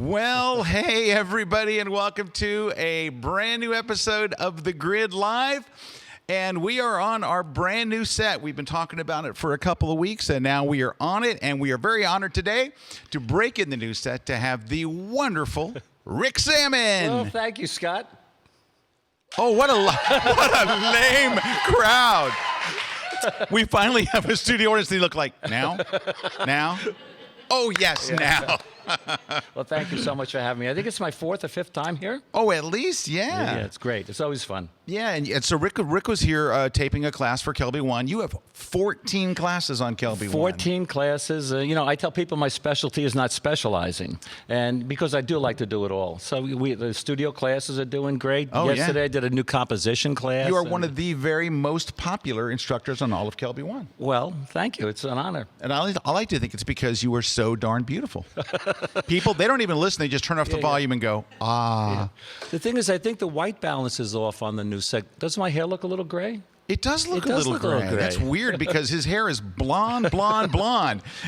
Well, hey, everybody, and welcome to a brand new episode of The Grid Live. And we are on our brand new set. We've been talking about it for a couple of weeks, and now we are on it. And we are very honored today to break in the new set to have the wonderful Rick Sammon. Well, thank you, Scott. Oh, what a lame crowd. We finally have a studio audience. They look like, now? Oh, yes, yeah. Now. Well, thank you so much for having me. I think it's my fourth or fifth time here. Oh, at least, yeah. Yeah, it's great. It's always fun. Yeah, and so Rick was here taping a class for Kelby 1. You have 14 classes on Kelby 1. 14 classes. I tell people my specialty is not specializing, and because I do like to do it all. So the studio classes are doing great. Oh, Yesterday yeah. I did a new composition class. You are one of the very most popular instructors on all of Kelby 1. Well, thank you. It's an honor. And I like to think it's because you are so darn beautiful. People, they don't even listen. They just turn off the volume and go, ah. Yeah. The thing is, I think the white balance is off on the new set. Does my hair look a little gray? It does look a little gray. That's weird because his hair is blonde.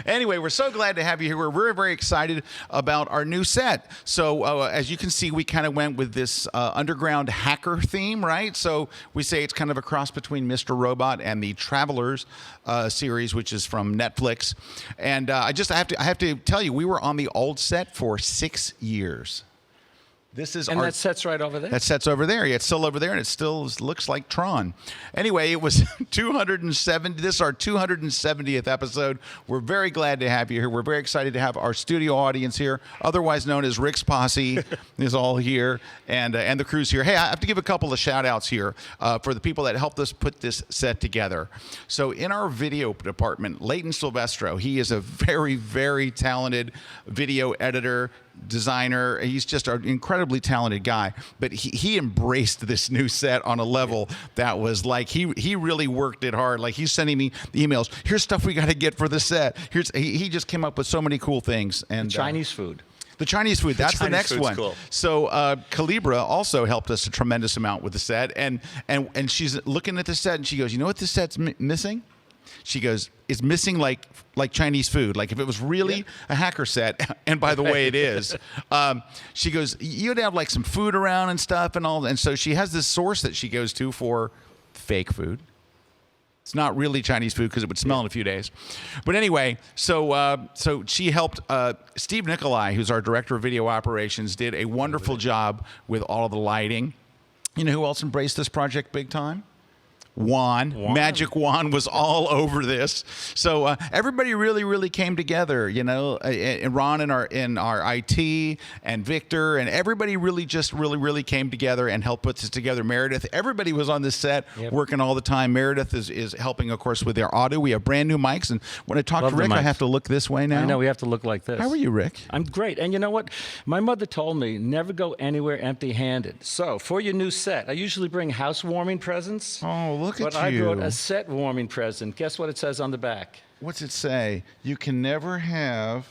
Anyway, we're so glad to have you here. We're very, very excited about our new set. So as you can see, we kind of went with this underground hacker theme, right? So we say it's kind of a cross between Mr. Robot and the Travelers series, which is from Netflix. And I have to tell you, we were on the old set for 6 years. That set's right over there? That set's over there. Yeah, it's still over there, and it still looks like Tron. Anyway, it was 270. This is our 270th episode. We're very glad to have you here. We're very excited to have our studio audience here, otherwise known as Rick's Posse, is all here, and the crew's here. Hey, I have to give a couple of shout-outs here for the people that helped us put this set together. So in our video department, Leighton Silvestro, he is a very, very talented video editor, designer. He's just an incredibly talented guy, but he embraced this new set on a level that was like he really worked it hard. Like, he's sending me emails. Here's stuff we got to get for the set. He just came up with so many cool things. And Chinese food. The Chinese food, that's the next one. Cool. So Calibra also helped us a tremendous amount with the set, and she's looking at the set and she goes, you know what this set's missing? She goes, it's missing like Chinese food. Like if it was really a hacker set, and by the way it is, she goes, you'd have like some food around and stuff and all. And so she has this source that she goes to for fake food. It's not really Chinese food because it would smell in a few days. But anyway, so she helped Steve Nicolai, who's our director of video operations, did a wonderful job with all of the lighting. You know who else embraced this project big time? Juan. Magic Juan was all over this. So everybody really came together, and Ron in our IT and Victor, and everybody really came together and helped put this together. Meredith, everybody was on this set working all the time. Meredith is helping, of course, with their audio. We have brand new mics, and when I talk to Rick, I have to look this way now. I know, we have to look like this. How are you, Rick? I'm great. And you know what? My mother told me, never go anywhere empty-handed. So for your new set, I usually bring housewarming presents. Oh, look at you. But I brought a set warming present. Guess what it says on the back? What's it say? You can never have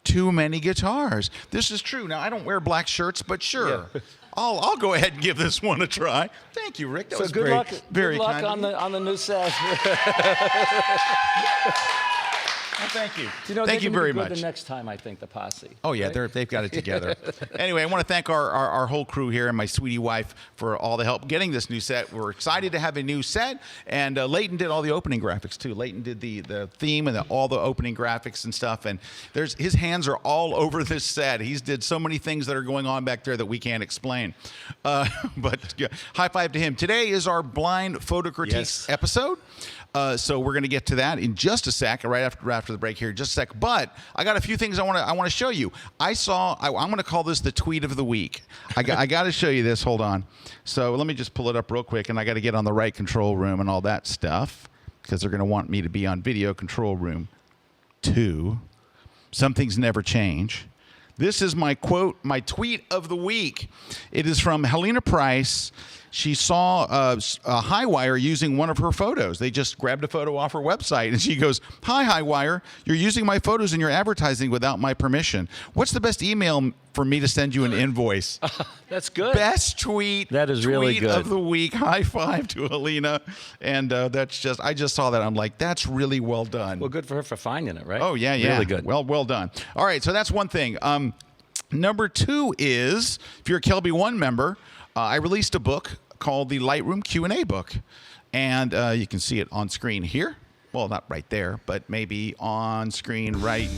too many guitars. This is true. Now, I don't wear black shirts, but sure. Yeah. I'll go ahead and give this one a try. Thank you, Rick. That was good luck. Very good luck kind on the new set. Well, thank you. Thank you very much. The next time, I think, the posse. Oh, yeah, right? they've got it together. Anyway, I want to thank our whole crew here and my sweetie wife for all the help getting this new set. We're excited to have a new set, and Leighton did all the opening graphics, too. Leighton did the theme and all the opening graphics and stuff, and his hands are all over this set. He's did so many things that are going on back there that we can't explain. But high five to him. Today is our blind photo critique episode. So we're going to get to that in just a sec, right after the break here, just a sec. But I got a few things I want to show you. I'm going to call this the tweet of the week. I got to show you this. Hold on. So let me just pull it up real quick, and I got to get on the right control room and all that stuff because they're going to want me to be on video control room 2. Some things never change. This is my quote, my tweet of the week. It is from Helena Price. She saw a Highwire using one of her photos. They just grabbed a photo off her website, and she goes, "Hi, Highwire. You're using my photos in your advertising without my permission. What's the best email for me to send you an invoice?" That's good. Best tweet. That is really good. Tweet of the week. High five to Helena. And that's just, I just saw that. I'm like, that's really well done. Well, good for her for finding it, right? Oh, yeah. Really good. Well done. All right, so that's one thing. Number 2 is, if you're a Kelby One member, I released a book called the Lightroom Q&A book. And you can see it on screen here. Well, not right there, but maybe on screen right.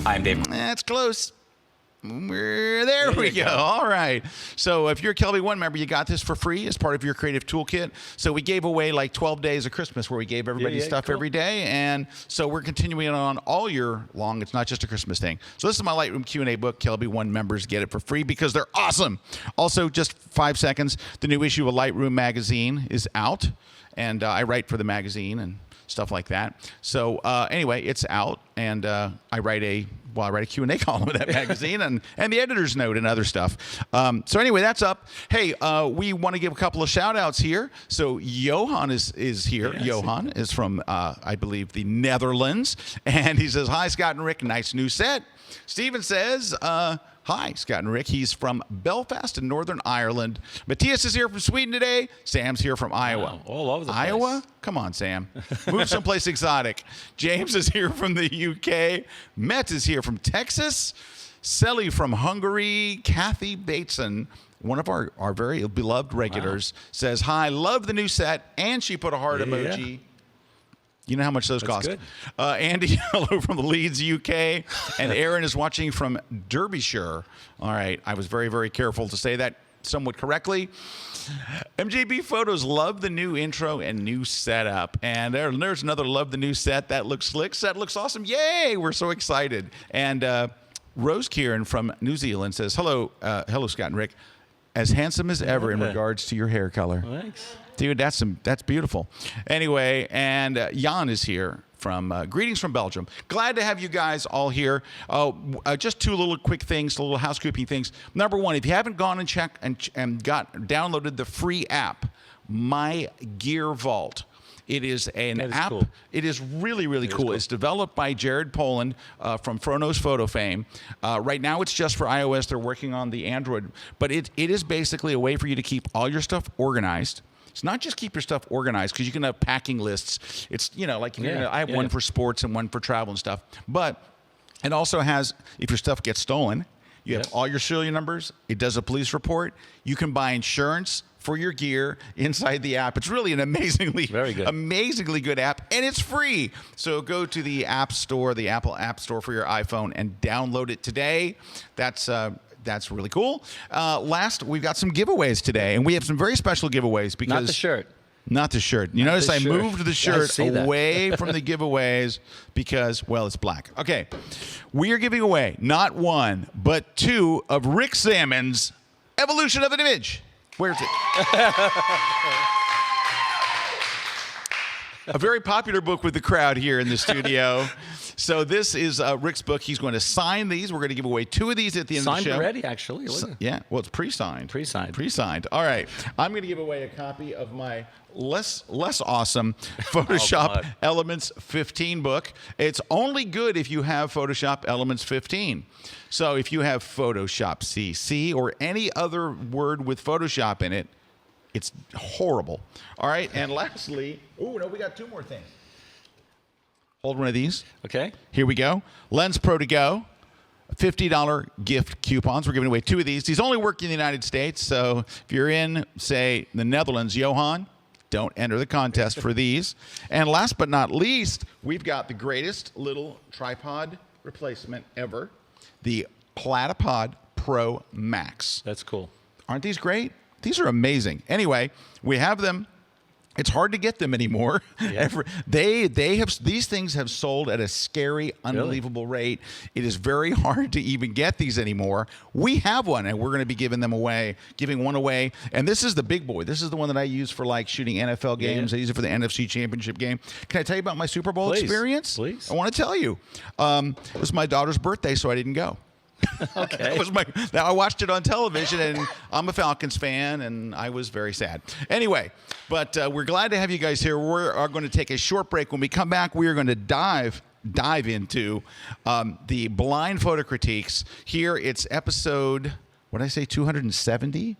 I'm Dave. That's close. There we go. All right. So if you're a Kelby One member, you got this for free as part of your creative toolkit. So we gave away like 12 days of Christmas where we gave everybody stuff every day. And so we're continuing on all year long. It's not just a Christmas thing. So this is my Lightroom Q&A book. Kelby One members get it for free because they're awesome. Also, just 5 seconds, the new issue of Lightroom magazine is out. And I write for the magazine and stuff like that. So anyway, it's out, and I write a Q&A column in that magazine and the editor's note and other stuff. So anyway, that's up. Hey, we want to give a couple of shout-outs here. So Johan is here. Yes. Johan is from, I believe, the Netherlands. And he says, hi, Scott and Rick. Nice new set. Steven says, hi, Scott and Rick. He's from Belfast in Northern Ireland. Matthias is here from Sweden today. Sam's here from Iowa. Wow, all over the place. Iowa? Come on, Sam. Move someplace exotic. James is here from the UK. Met is here from Texas. Selly from Hungary. Kathy Bateson, one of our very beloved regulars, says, hi, love the new set. And she put a heart emoji. You know how much those cost. Good. Andy, hello from the Leeds, UK. And Aaron is watching from Derbyshire. All right. I was very, very careful to say that somewhat correctly. MJB Photos love the new intro and new setup. And there's another love the new set. That looks slick. Set looks awesome. Yay. We're so excited. And Rose Kieran from New Zealand says, hello, Scott and Rick. As handsome as ever in regards to your hair color. Thanks. Dude, that's beautiful. Anyway, and Jan is here from greetings from Belgium. Glad to have you guys all here. Just 2 little quick things, little housekeeping things. Number 1, if you haven't gone and checked and downloaded the free app, My Gear Vault. It is an app. Cool. It is really, really cool. It's developed by Jared Poland from Frono's Photo Fame. Right now, it's just for iOS. They're working on the Android. But it is basically a way for you to keep all your stuff organized. It's not just keep your stuff organized, because you can have packing lists. It's, like I have one for sports and one for travel and stuff. But it also has, if your stuff gets stolen, you have all your serial numbers. It does a police report. You can buy insurance for your gear inside the app. It's really an amazingly good app, and it's free. So go to the App Store, the Apple App Store for your iPhone, and download it today. That's really cool. Last, we've got some giveaways today, and we have some very special giveaways because Not the shirt. Not the shirt. You notice I moved the shirt away from the giveaways because, well, it's black. Okay. We are giving away not 1, but 2 of Rick Sammon's Evolution of an Image. Where's it? A very popular book with the crowd here in the studio. So this is Rick's book. He's going to sign these. We're going to give away 2 of these at the end of the show. Signed already, actually. Yeah. Well, it's pre-signed. Pre-signed. All right. I'm going to give away a copy of my less awesome Photoshop Elements 15 book. It's only good if you have Photoshop Elements 15. So if you have Photoshop CC or any other word with Photoshop in it, it's horrible. All right. And lastly, we got 2 more things. Hold one of these. Okay. Here we go. Lens Pro to Go. $50 gift coupons. We're giving away 2 of these. These only work in the United States. So if you're in, say, the Netherlands, Johan, don't enter the contest for these. And last but not least, we've got the greatest little tripod replacement ever, the Platypod Pro Max. That's cool. Aren't these great? These are amazing. Anyway, we have them. It's hard to get them anymore. Yeah. These things have sold at a scary, unbelievable rate. It is very hard to even get these anymore. We have one, and we're going to be giving one away. And this is the big boy. This is the one that I use for shooting NFL games. I use it for the NFC Championship game. Can I tell you about my Super Bowl experience? Please. I want to tell you. It was my daughter's birthday, so I didn't go. Okay. Now I watched it on television, and I'm a Falcons fan, and I was very sad. Anyway, but we're glad to have you guys here. We are going to take a short break. When we come back, we are going to dive into the blind photo critiques. Here, it's episode, what did I say, 270?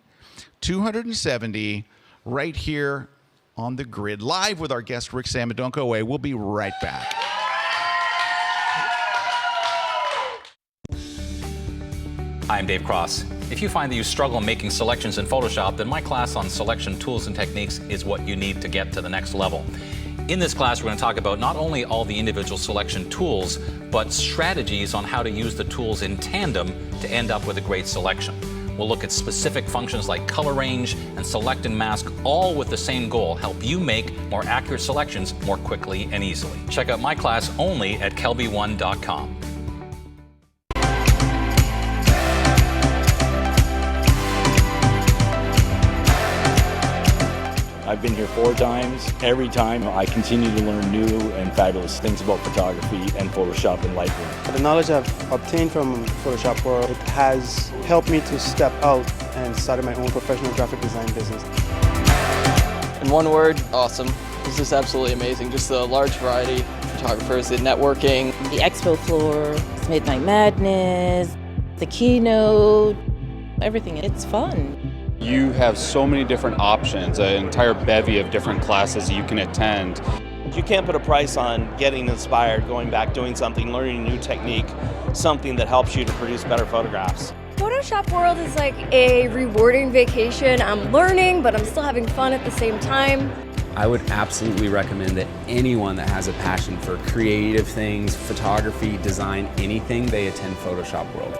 270, right here on the grid, live with our guest, Rick Sammon. Don't go away. We'll be right back. Hi, I'm Dave Cross. If you find that you struggle making selections in Photoshop, then my class on selection tools and techniques is what you need to get to the next level. In this class, we're going to talk about not only all the individual selection tools, but strategies on how to use the tools in tandem to end up with a great selection. We'll look at specific functions like color range and select and mask, all with the same goal: help you make more accurate selections more quickly and easily. Check out my class only at kelby1.com. I've been here 4 times. Every time I continue to learn new and fabulous things about photography and Photoshop and Lightroom. The knowledge I've obtained from Photoshop World, it has helped me to step out and start my own professional graphic design business. In one word, awesome. It's just absolutely amazing. Just the large variety of photographers, the networking. The expo floor, Midnight Madness, the keynote, everything. It's fun. You have so many different options, an entire bevy of different classes you can attend. You can't put a price on getting inspired, going back, doing something, learning a new technique, something that helps you to produce better photographs. Photoshop World is like a rewarding vacation. I'm learning, but I'm still having fun at the same time. I would absolutely recommend that anyone that has a passion for creative things, photography, design, anything, they attend Photoshop World.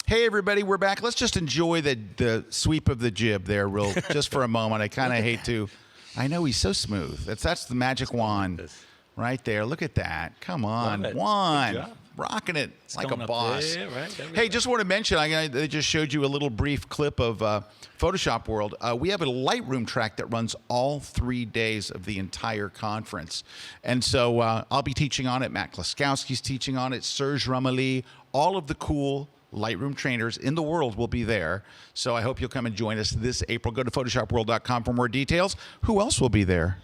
Hey everybody, we're back. Let's just enjoy the sweep of the jib there, real just for a moment. I kind of hate to. I know he's so smooth. That's the magic wand right there. Look at that. Come on, Juan, rocking it like a boss. Hey, just want to mention, I just showed you a little brief clip of Photoshop World. We have a Lightroom track that runs all 3 days of the entire conference, and so I'll be teaching on it. Matt Klaskowski's teaching on it. Serge Romali, all of the cool Lightroom trainers in the world will be there. So I hope you'll come and join us this April. Go to photoshopworld.com for more details. Who else will be there?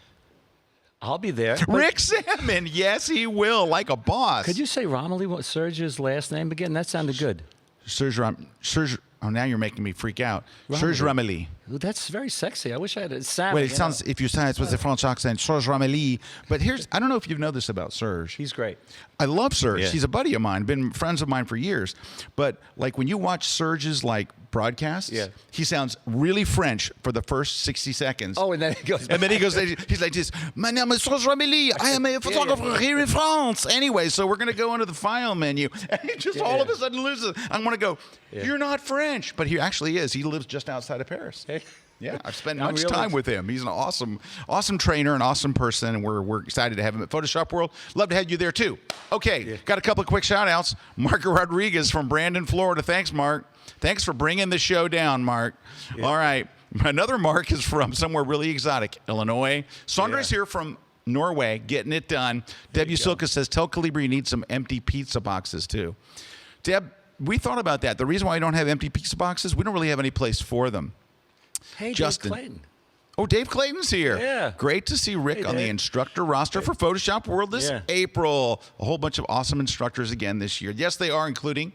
I'll be there. Rick Sammon. Yes, he will, like a boss. Could you say Romilly, what Serge's last name again? That sounded good. Serge, oh, now you're making me freak out. Serge Romali. Ooh, that's very sexy. I wish I had a Sammon. Well, it sounds, if you say it with the French accent, Serge Romali. But I don't know if you know this about Serge. He's great. I love Serge. Yeah. He's a buddy of mine, been friends of mine for years. But like when you watch Serge's broadcasts, he sounds really French for the first 60 seconds. Oh, and then he goes back. And then he goes, he's like this, my name is Serge Romali. I am a photographer here in France. Anyway, so we're going to go into the file menu. And he just all of a sudden loses. I'm going to go, you're not French. But he actually is. He lives just outside of Paris. Yeah, I've spent much time with him. He's an awesome trainer, an awesome person, and we're excited to have him at Photoshop World. Love to have you there too. Okay, got a couple of quick shout-outs. Mark Rodriguez from Brandon, Florida. Thanks, Mark. Thanks for bringing the show down, Mark. All right, another Mark is from somewhere really exotic, Illinois. Sandra's here from Norway, getting it done. Deb Usilka says, tell Calibri you need some empty pizza boxes too. Deb, we thought about that. The reason why I don't have empty pizza boxes, we don't really have any place for them. Hey, Justin. Dave Clayton. Oh, Dave Clayton's here. Yeah. Great to see Rick on the instructor roster for Photoshop World this April. A whole bunch of awesome instructors again this year. Yes, they are, including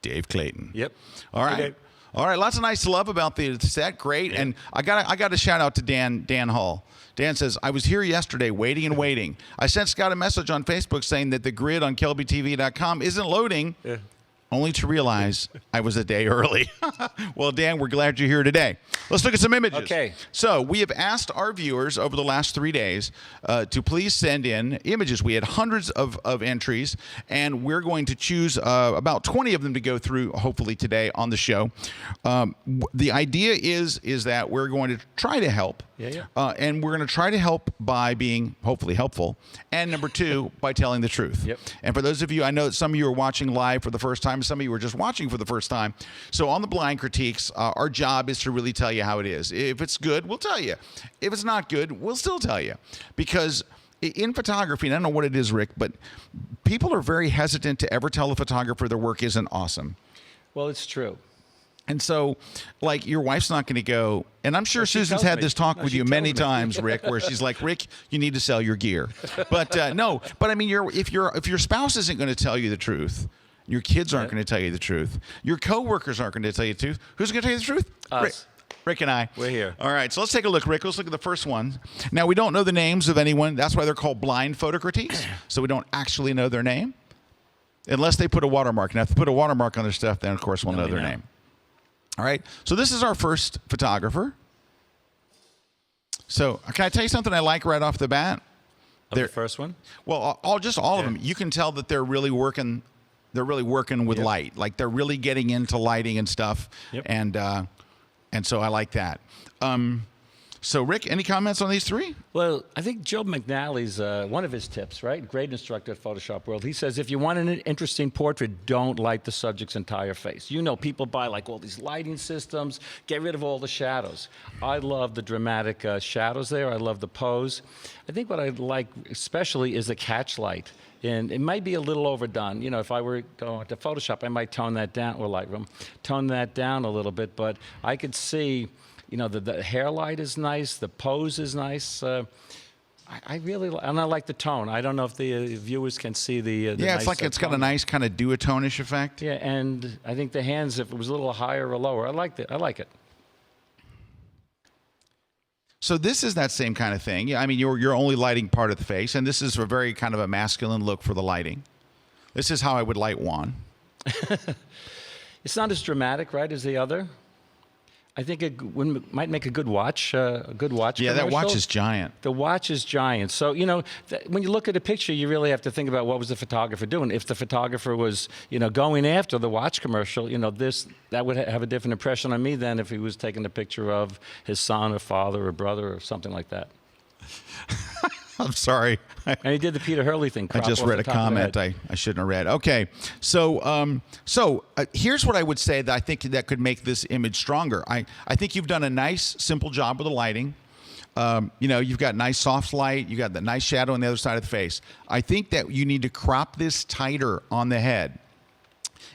Dave Clayton. Yep. All right. Hey, all right. Lots of nice love about the set. Great. Yeah. And I got a shout out to Dan Hall. Dan says, I was here yesterday waiting and waiting. I sent Scott a message on Facebook saying that the grid on KelbyTV.com isn't loading. Yeah. Only to realize I was a day early. Well, Dan, we're glad you're here today. Let's look at some images. Okay. So we have asked our viewers over the last 3 days to please send in images. We had hundreds of entries, and we're going to choose about 20 of them to go through, hopefully, today on the show. The idea is that we're going to try to help. And we're going to try to help by being hopefully helpful. And number 2, by telling the truth. Yep. And for those of you, I know that some of you are watching live for the first time. Some of you are just watching for the first time. So on the blind critiques, our job is to really tell you how it is. If it's good, we'll tell you. If it's not good, we'll still tell you. Because in photography, and I don't know what it is, Rick, but people are very hesitant to ever tell a photographer their work isn't awesome. Well, it's true. And so, like, your wife's not going to go, and I'm sure Susan's had this talk with you many times, Rick, where she's like, Rick, you need to sell your gear. But no, but I mean, if your spouse isn't going to tell you the truth, your kids aren't going to tell you the truth, your coworkers aren't going to tell you the truth, who's going to tell you the truth? Us. Rick and I. We're here. All right, so let's take a look, Rick. Let's look at the first one. Now, we don't know the names of anyone. That's why they're called blind photocritiques. So we don't actually know their name unless they put a watermark. Now, if they put a watermark on their stuff, then, of course, we'll know their name. All right, so this is our first photographer. So can I tell you something I like right off the bat? The first one? Well, all of them. You can tell that they're really working. They're really working with light. Like they're really getting into lighting and stuff. Yep. And so I like that. So Rick, any comments on these three? Well, I think Joe McNally's one of his tips, right? Great instructor at Photoshop World. He says if you want an interesting portrait, don't light the subject's entire face. You know, people buy like all these lighting systems, get rid of all the shadows. I love the dramatic shadows there. I love the pose. I think what I like especially is the catch light. And it might be a little overdone. You know, if I were going to Photoshop, I might tone that down, or Lightroom, tone that down a little bit. But I could see, you know, the hair light is nice, the pose is nice. I really, and I like the tone. I don't know if the viewers can see the yeah, nice, it's like it's got a nice kind of duotone-ish effect. Yeah, and I think the hands, if it was a little higher or lower, I like it. So this is that same kind of thing. Yeah, I mean, you're only lighting part of the face, and this is a very kind of a masculine look for the lighting. This is how I would light Juan. It's not as dramatic, right, as the other. I think it might make a good watch. Yeah, that watch is giant. The watch is giant. So, you know, when you look at a picture, you really have to think about what was the photographer doing. If the photographer was, you know, going after the watch commercial, you know, that would have a different impression on me than if he was taking a picture of his son or father or brother or something like that. I'm sorry. And he did the Peter Hurley thing. I just read a comment I shouldn't have read. Okay, so here's what I would say that I think that could make this image stronger. I think you've done a nice, simple job with the lighting. You know, you've got nice soft light. You got the nice shadow on the other side of the face. I think that you need to crop this tighter on the head.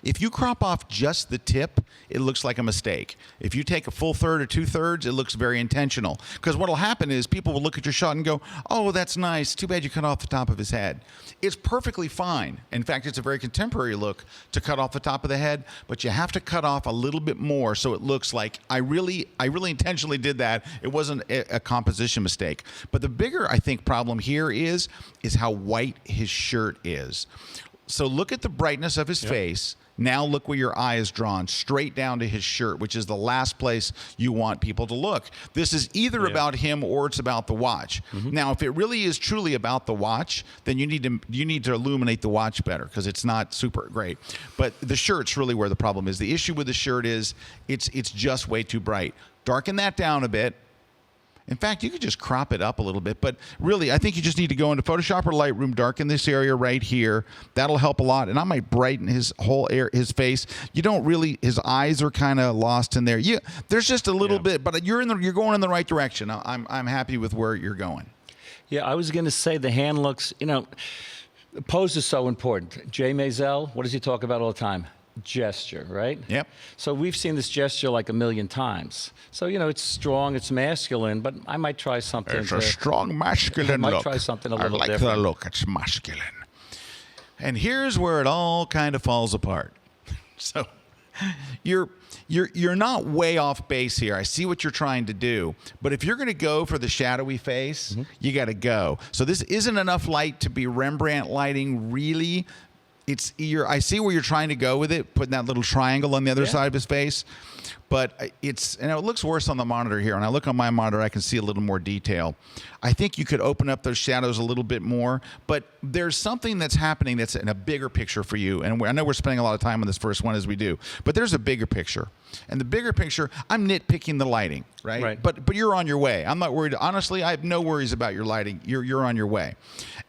If you crop off just the tip, it looks like a mistake. If you take a full third or 2/3, it looks very intentional. Because what will happen is people will look at your shot and go, oh, that's nice. Too bad you cut off the top of his head. It's perfectly fine. In fact, it's a very contemporary look to cut off the top of the head, but you have to cut off a little bit more so it looks like I really intentionally did that. It wasn't a composition mistake. But the bigger, I think, problem here is how white his shirt is. So look at the brightness of his face. Now look where your eye is drawn, straight down to his shirt, which is the last place you want people to look. This is either about him or it's about the watch. Now, if it really is truly about the watch, then you need to illuminate the watch better because it's not super great. But the shirt's really where the problem is. The issue with the shirt is it's just way too bright. Darken that down a bit. In fact, you could just crop it up a little bit, but really, I think you just need to go into Photoshop or Lightroom, darken this area right here. That'll help a lot, and I might brighten his whole his face. You don't really, his eyes are kind of lost in there. There's just a little bit, but you're going in the right direction. I'm happy with where you're going. Yeah, I was going to say the hand looks, you know, the pose is so important. Jay Maisel, what does he talk about all the time? Gesture, right? Yep. So we've seen this gesture like a million times. So, you know, it's strong, it's masculine, but I might try something. It's a strong masculine look. look. I might try something a little different. I like the look. It's masculine. And here's where it all kind of falls apart. So you're not way off base here. I see what you're trying to do, but if you're going to go for the shadowy face, you got to go. So this isn't enough light to be Rembrandt lighting, really. I see where you're trying to go with it, putting that little triangle on the other side of his face, but and it looks worse on the monitor here. When I look on my monitor, I can see a little more detail. I think you could open up those shadows a little bit more, but there's something that's happening that's in a bigger picture for you. And I know we're spending a lot of time on this first one as we do, but there's a bigger picture. And the bigger picture, I'm nitpicking the lighting, right? But you're on your way. I'm not worried. Honestly, I have no worries about your lighting. You're on your way.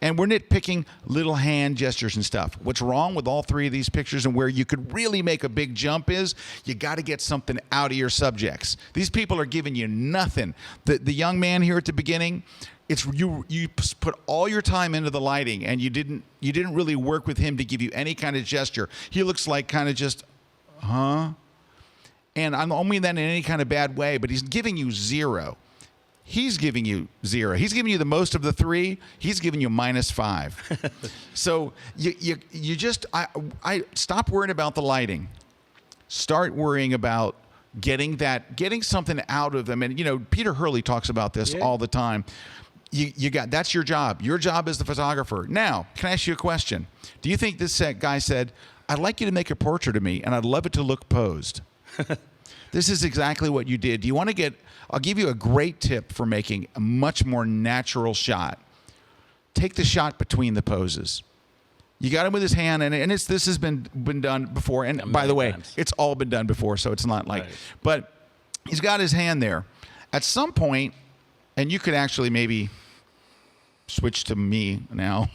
And we're nitpicking little hand gestures and stuff. What's wrong with all three of these pictures and where you could really make a big jump is you got to get something out of your subjects. These people are giving you nothing. The young man here at the beginning, it's you put all your time into the lighting and you didn't really work with him to give you any kind of gesture. He looks like kind of just, huh? And I don't mean that in any kind of bad way, but he's giving you zero. He's giving you zero. He's giving you the most of the three. He's giving you -5. So you just I stop worrying about the lighting. Start worrying about getting something out of them. And, you know, Peter Hurley talks about this all the time. That's your job. Your job is the photographer. Now, can I ask you a question? Do you think this guy said, I'd like you to make a portrait of me, and I'd love it to look posed? This is exactly what you did. Do you want to get, I'll give you a great tip for making a much more natural shot. Take the shot between the poses. You got him with his hand, and this has been done before. And by the way, it's all been done before, so it's not like, but he's got his hand there. At some point, and you could actually maybe switch to me now.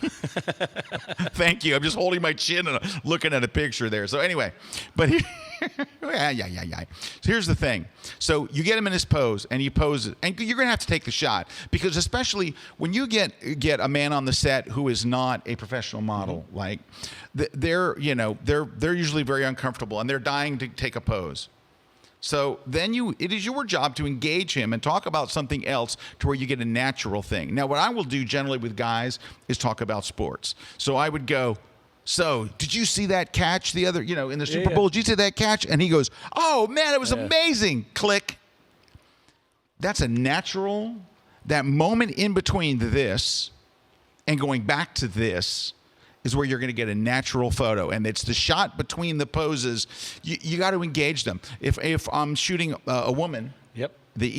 Thank you. I'm just holding my chin and looking at a picture there. So anyway, but yeah. So here's the thing. So you get him in his pose, and you pose it, and you're gonna have to take the shot, because especially when you get a man on the set who is not a professional model, like they're usually very uncomfortable and they're dying to take a pose. So then it is your job to engage him and talk about something else to where you get a natural thing. Now, what I will do generally with guys is talk about sports. So I would go, so did you see that catch the other, in the Super Bowl? Did you see that catch? And he goes, oh man, it was amazing. Click. That's a natural, that moment in between this and going back to this is where you're going to get a natural photo, and it's the shot between the poses. You got to engage them. If I'm shooting a woman, the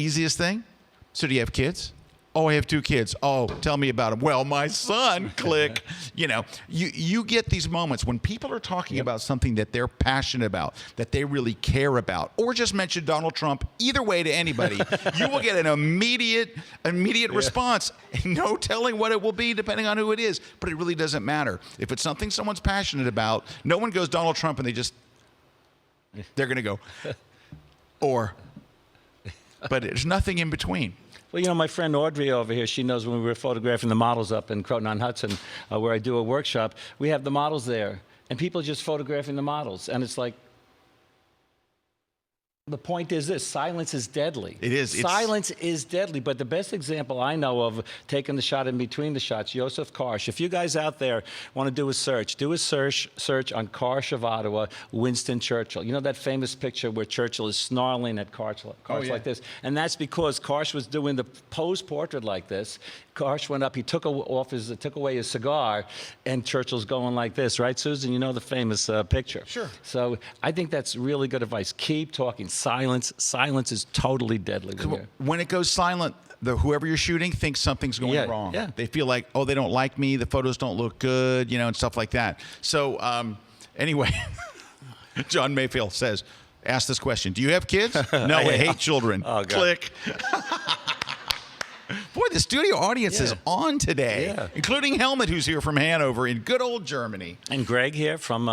easiest thing. So do you have kids? Oh, I have 2 kids. Oh, tell me about them. Well, my son. Click. You get these moments when people are talking about something that they're passionate about, that they really care about, or just mention Donald Trump. Either way, to anybody, you will get an immediate response. No telling what it will be depending on who it is, but it really doesn't matter. If it's something someone's passionate about, no one goes Donald Trump and they're going to go, but there's nothing in between. Well, my friend Audrey over here, she knows when we were photographing the models up in Croton-on-Hudson, where I do a workshop, we have the models there, and people just photographing the models. And it's like, the point is this: silence is deadly. It is. Silence is deadly. But the best example I know of taking the shot in between the shots, Joseph Karsh. If you guys out there want to do a search on Karsh of Ottawa, Winston Churchill. You know that famous picture where Churchill is snarling at Karsh like this? And that's because Karsh was doing the pose portrait like this. Karsh went up, he took away his cigar, and Churchill's going like this, right, Susan? You know the famous picture. Sure. So I think that's really good advice. Keep talking. Silence is totally deadly. When it goes silent, whoever you're shooting thinks something's going wrong. Yeah. They feel like, oh, they don't like me, the photos don't look good, and stuff like that. So anyway, John Mayfield says, ask this question. Do you have kids? No, I hate children. Oh, God. Click. Boy, the studio audience is on today, including Helmut, who's here from Hanover in good old Germany. And Greg here from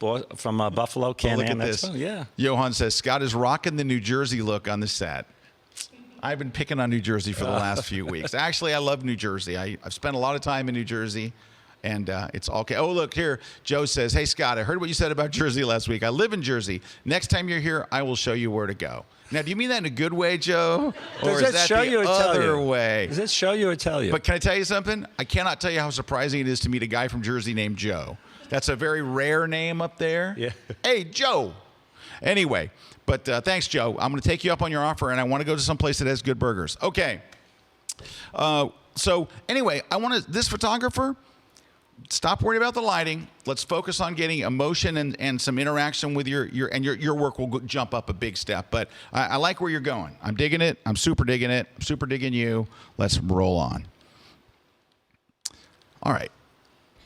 Buffalo, Can-Am. Look at this. Johan says, Scott is rocking the New Jersey look on the set. I've been picking on New Jersey for the last few weeks. Actually, I love New Jersey. I've spent a lot of time in New Jersey, and it's all okay. Oh, look here. Joe says, hey, Scott, I heard what you said about Jersey last week. I live in Jersey. Next time you're here, I will show you where to go. Now, do you mean that in a good way, Joe? Or is that the other way? Does it show you or tell you? But can I tell you something? I cannot tell you how surprising it is to meet a guy from Jersey named Joe. That's a very rare name up there. Yeah. Hey, Joe. Anyway, but thanks, Joe. I'm going to take you up on your offer, and I want to go to some place that has good burgers. Okay. So anyway, this photographer, stop worrying about the lighting. Let's focus on getting emotion and some interaction with your work will jump up a big step. But I like where you're going. I'm digging it. I'm super digging it. I'm super digging you. Let's roll on. All right.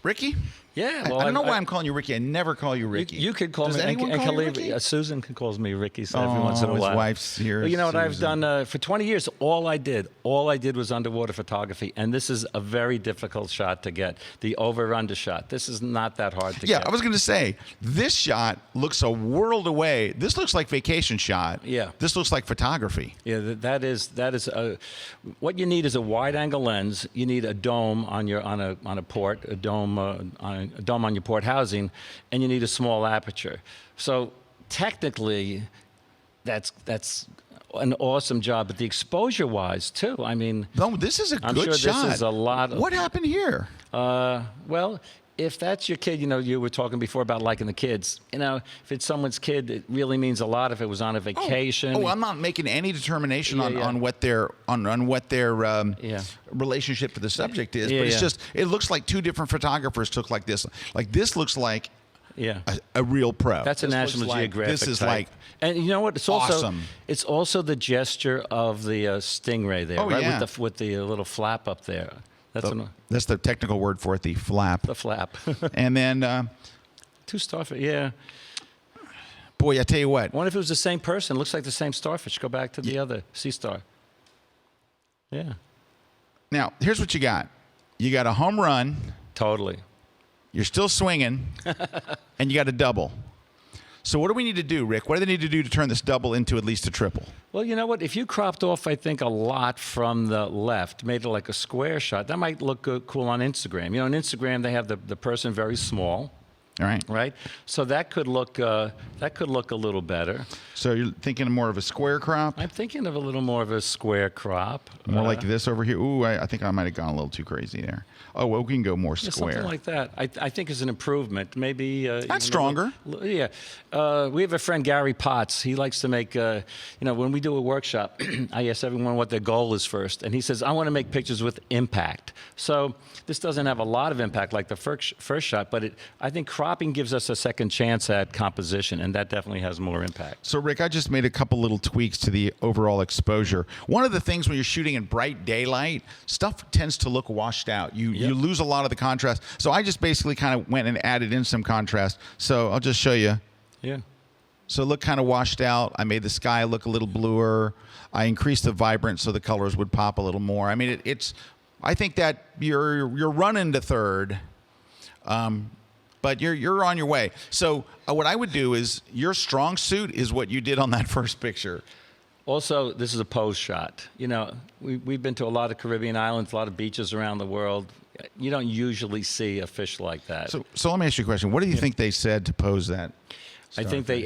Ricky? Yeah. Well, I don't know why I'm calling you Ricky. I never call you Ricky. You could call me. Anyone call you Ricky? Susan calls me Ricky every once in a while. His wife's here. Well, you know what I've done for 20 years? All I did was underwater photography, and this is a very difficult shot to get. The over/under shot. This is not that hard to get. Yeah, I was going to say this shot looks a world away. This looks like vacation shot. Yeah. This looks like photography. Yeah, that is what you need is a wide-angle lens. You need a dome on a port, a dome on your port housing, and you need a small aperture. So technically, that's an awesome job, but the exposure-wise too. I mean, no, this is a I'm good sure shot. This is a lot. What happened here? Well, if that's your kid, you were talking before about liking the kids. If it's someone's kid, it really means a lot if it was on a vacation. Oh, I'm not making any determination on what their relationship to the subject is. But it's just, it looks like two different photographers took like this. Like this looks like a real pro. That's a National Geographic. This is type. like, and you know what? It's awesome. It's also the gesture of the stingray there, right? Yeah. With the little flap up there. That's the technical word for it, the flap. The flap. And then... two starfish, yeah. Boy, I tell you what. I wonder if it was the same person. Looks like the same starfish. Go back to the other sea star. Yeah. Now, here's what you got. You got a home run. Totally. You're still swinging. And you got a double. So what do we need to do, Rick? What do they need to do to turn this double into at least a triple? Well, you know what? If you cropped off, I think, a lot from the left, made it like a square shot, that might look cool on Instagram. On Instagram, they have the person very small. All right. Right? So that could look a little better. So you're thinking more of a square crop? I'm thinking of a little more of a square crop. More like this over here? Ooh, I think I might have gone a little too crazy there. Oh, well, we can go more square. Something like that. I think is an improvement. Maybe... That's stronger. Yeah. We have a friend, Gary Potts. He likes to make... when we do a workshop, I ask everyone what their goal is first. And he says, I want to make pictures with impact. So this doesn't have a lot of impact like the first shot, but I think cropping gives us a second chance at composition, and that definitely has more impact. So, Rick, I just made a couple little tweaks to the overall exposure. One of the things when you're shooting in bright daylight, stuff tends to look washed out. You lose a lot of the contrast. So I just basically kind of went and added in some contrast. So I'll just show you. Yeah. So it looked kind of washed out. I made the sky look a little bluer. I increased the vibrance so the colors would pop a little more. I mean, I think that you're running to third. But you're on your way. So what I would do is your strong suit is what you did on that first picture. Also, this is a pose shot. We've been to a lot of Caribbean islands, a lot of beaches around the world. You don't usually see a fish like that. So let me ask you a question. What do you think they said to pose that? I think they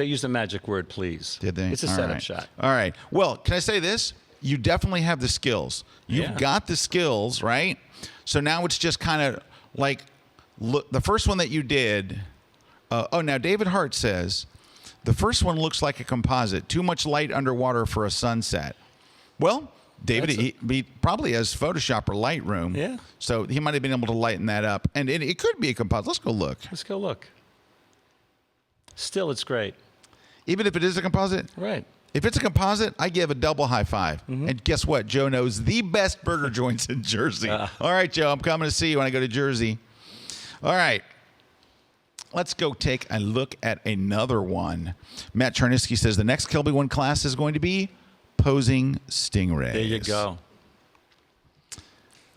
used the magic word, please. Did they? It's a setup shot. All right. Well, can I say this? You definitely have the skills. You've got the skills, right? So now it's just kind of like, look, the first one that you did, now David Hart says, the first one looks like a composite, too much light underwater for a sunset. Well, David, he probably has Photoshop or Lightroom. Yeah. So he might have been able to lighten that up. And it could be a composite. Let's go look. Let's go look. Still, it's great. Even if it is a composite? Right. If it's a composite, I give a double high five. Mm-hmm. And guess what? Joe knows the best burger joints in Jersey. All right, Joe, I'm coming to see you when I go to Jersey. All right. Let's go take a look at another one. Matt Charnisky says the next Kelby 1 class is going to be posing stingrays. There you go.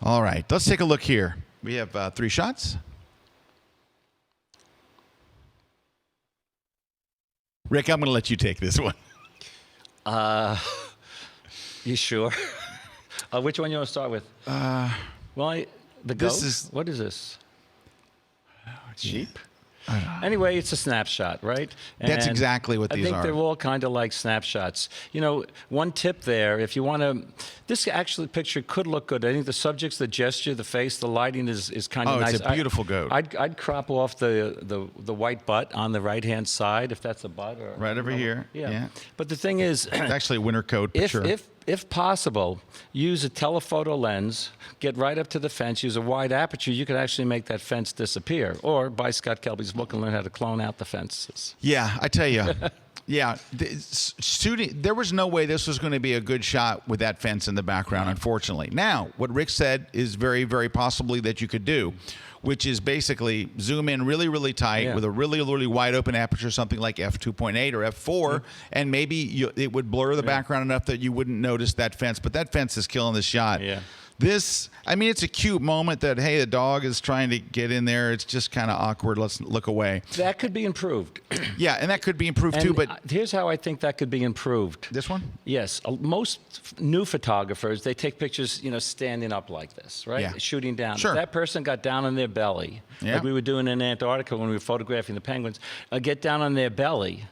All right. Let's take a look here. We have 3 shots. Rick, I'm going to let you take this one. You sure? Which one you want to start with? The goat? What is this? Sheep? Anyway, it's a snapshot, right? That's exactly what these are. I think they're all kind of like snapshots. One tip there, if you want to, this actually picture could look good. I think the subjects, the gesture, the face, the lighting is kind of nice. It's a beautiful goat. I'd crop off the white butt on the right-hand side, if that's a butt. Or, right over here. Yeah. But the thing is... It's actually a winter coat, for sure. If possible, use a telephoto lens, get right up to the fence, use a wide aperture, you could actually make that fence disappear. Or buy Scott Kelby's book and learn how to clone out the fences. Yeah, I tell you. Yeah, there was no way this was going to be a good shot with that fence in the background, unfortunately. Now, what Rick said is very, very possibly that you could do, which is basically zoom in really, really tight with a really, really wide open aperture, something like f2.8 or f4, and maybe it would blur the background enough that you wouldn't notice that fence. But that fence is killing the shot. Yeah. It's a cute moment that, hey, the dog is trying to get in there. It's just kind of awkward. Let's look away. That could be improved. Yeah, and that could be improved too. But here's how I think that could be improved. This one? Yes. Most new photographers, they take pictures, standing up like this, right? Yeah. Shooting down. Sure. If that person got down on their belly, like we were doing in Antarctica when we were photographing the penguins, get down on their belly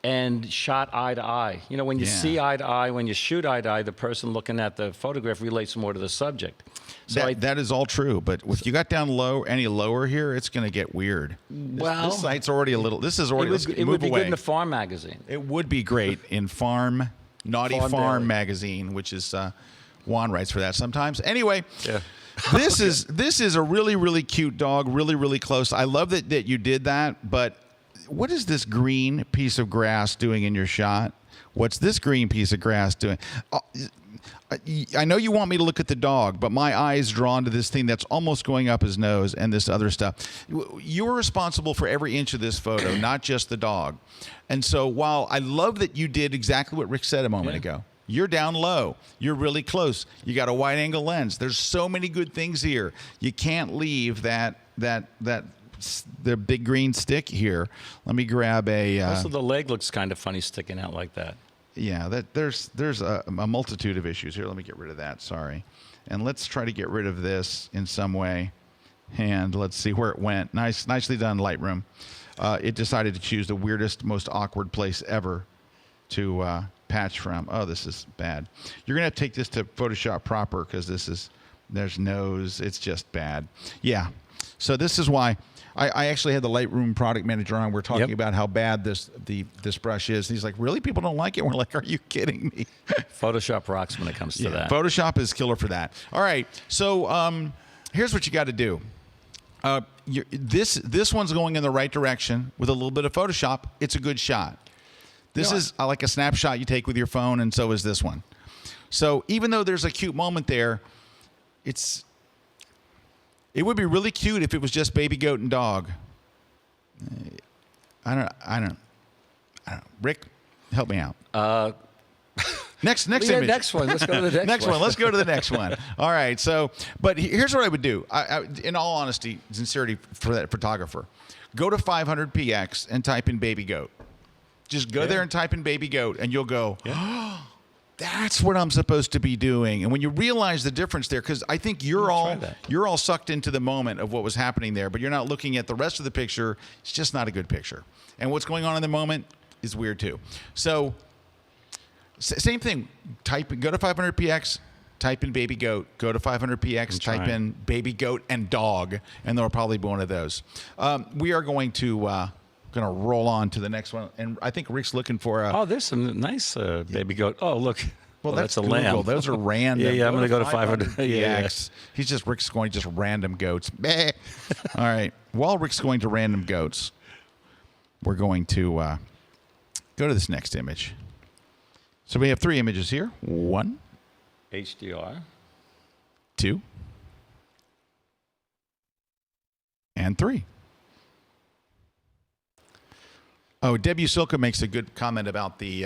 and shot eye to eye. You know, when you see eye to eye, when you shoot eye to eye, the person looking at the photograph relates more to the subject. So that is all true, but if you got down low, any lower here, it's going to get weird. Well, this site's already a little. This is already. It would be good in the Farm magazine. It would be great in Naughty Farm magazine, which is Juan writes for that sometimes. Anyway, this is a really, really cute dog, really, really close. I love that you did that, but what is this green piece of grass doing in your shot? What's this green piece of grass doing? I know you want me to look at the dog, but my eye is drawn to this thing that's almost going up his nose and this other stuff. You're responsible for every inch of this photo, not just the dog. And so while I love that you did exactly what Rick said a moment ago, you're down low, you're really close, you got a wide angle lens. There's so many good things here. You can't leave the big green stick here. Let me grab a. Also, the leg looks kind of funny sticking out like that. Yeah, there's a multitude of issues here. Let me get rid of that. Sorry, and let's try to get rid of this in some way. And let's see where it went. Nicely done, Lightroom. It decided to choose the weirdest, most awkward place ever to patch from. Oh, this is bad. You're gonna have to take this to Photoshop proper because there's nose. It's just bad. Yeah. So this is why. I actually had the Lightroom product manager on. We're talking about how bad this brush is. And he's like, really? People don't like it? We're like, are you kidding me? Photoshop rocks when it comes to that. Photoshop is killer for that. All right. So here's what you got to do. This one's going in the right direction with a little bit of Photoshop. It's a good shot. This is like a snapshot you take with your phone, and so is this one. So even though there's a cute moment there, it would be really cute if it was just baby goat and dog. I don't. Rick, help me out. Next image. Next one. Let's go to the next one. Let's go to the next one. All right. So, but here's what I would do. In all honesty, sincerity for that photographer, go to 500px and type in baby goat. Just go there and type in baby goat, and you'll go. Oh, that's what I'm supposed to be doing. And when you realize the difference there, because I think you're all sucked into the moment of what was happening there, but you're not looking at the rest of the picture. It's just not a good picture. And what's going on in the moment is weird too. So same thing. Go to 500px, type in baby goat. Go to 500px, type in baby goat and dog, and there'll probably be one of those. We are going to roll on to the next one, and I think Rick's looking for a. Oh, there's some nice baby goat. Oh, look. Well, that's a Google. Lamb. Those are random. I'm going to go to 500. Rick's going just random goats. All right. While Rick's going to random goats, we're going to go to this next image. So we have 3 images here. 1. HDR. 2. And 3. Oh, Debbie Silka makes a good comment about the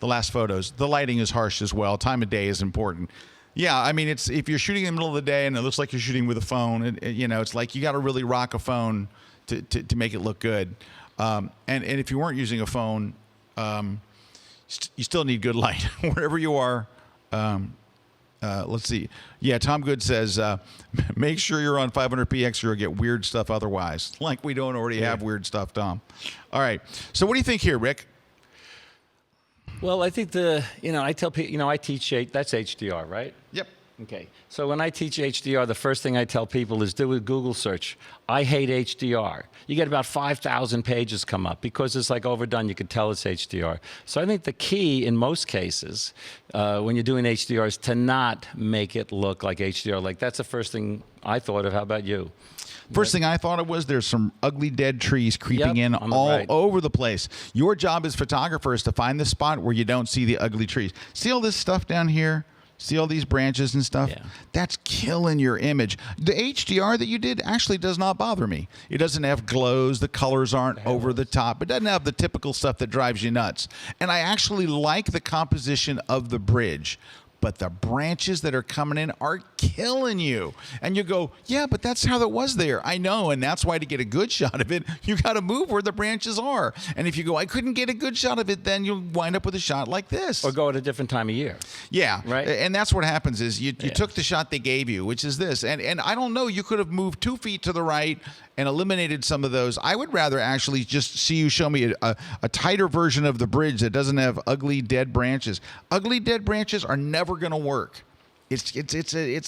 last photos. The lighting is harsh as well. Time of day is important. Yeah, I mean, it's if you're shooting in the middle of the day and it looks like you're shooting with a phone, it's like you got to really rock a phone to make it look good. And if you weren't using a phone, you still need good light wherever you are. Let's see. Yeah, Tom Good says, make sure you're on 500px or you'll get weird stuff otherwise. Like we don't already have weird stuff, Tom. All right. So what do you think here, Rick? Well, I think I tell people, I teach, that's HDR, right? Yep. Okay. So when I teach HDR, the first thing I tell people is do a Google search. I hate HDR. You get about 5,000 pages come up because it's like overdone. You can tell it's HDR. So I think the key in most cases when you're doing HDR is to not make it look like HDR. Like that's the first thing I thought of. How about you? First thing I thought of was there's some ugly dead trees creeping in all over the place. Your job as photographer is to find the spot where you don't see the ugly trees. See all this stuff down here? See all these branches and stuff? Yeah. That's killing your image. The HDR that you did actually does not bother me. It doesn't have glows. The colors aren't over the top. It doesn't have the typical stuff that drives you nuts. And I actually like the composition of the bridge. but the branches that are coming in are killing you. And you go, yeah, but that's how it was there. I know, and that's why to get a good shot of it, you got to move where the branches are. And if you go, I couldn't get a good shot of it, then you'll wind up with a shot like this. Or go at a different time of year. Yeah, right. And that's what happens is you took the shot they gave you, which is this. And I don't know, you could have moved 2 feet to the right and eliminated some of those. I would rather actually just see you show me a tighter version of the bridge that doesn't have ugly dead branches. Ugly dead branches are never going to work. It's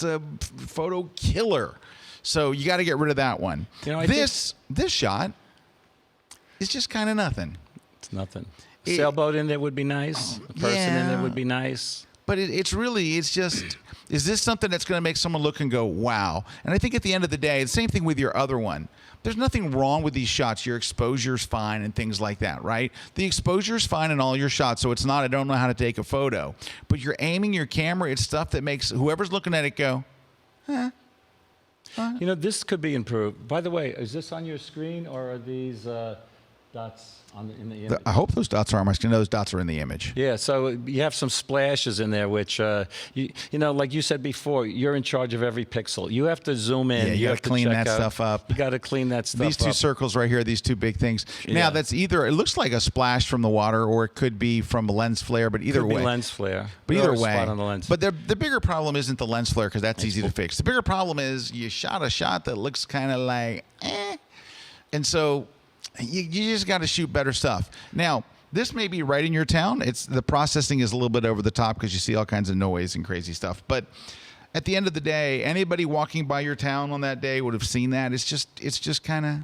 a photo killer. So you got to get rid of that one. You know, this shot is just kind of nothing. It's nothing. Sailboat in there would be nice. A person in there would be nice. But it's just, is this something that's going to make someone look and go, wow? And I think at the end of the day, the same thing with your other one. There's nothing wrong with these shots. Your exposure's fine and things like that, right? The exposure's fine in all your shots, so it's not, I don't know how to take a photo. But you're aiming your camera, it's stuff that makes whoever's looking at it go, huh? You know, this could be improved. By the way, is this on your screen or are these dots in the image? I hope those dots are on my screen. Those dots are in the image. Yeah, so you have some splashes in there, which, you know, like you said before, you're in charge of every pixel. You have to zoom in. Yeah, you have to clean that stuff up. You got to clean that stuff up. These two circles right here, these two big things. Yeah. Now, that's either, it looks like a splash from the water or it could be from a lens flare, but either Could be way. lens flare. But Or either a way. spot on the lens. But the bigger problem isn't the lens flare because that's easy to fix. The bigger problem is you shot a shot that looks kind of like, eh. And so you just got to shoot better stuff. Now, this may be right in your town. The processing is a little bit over the top because you see all kinds of noise and crazy stuff. But at the end of the day, anybody walking by your town on that day would have seen that. It's just kind of,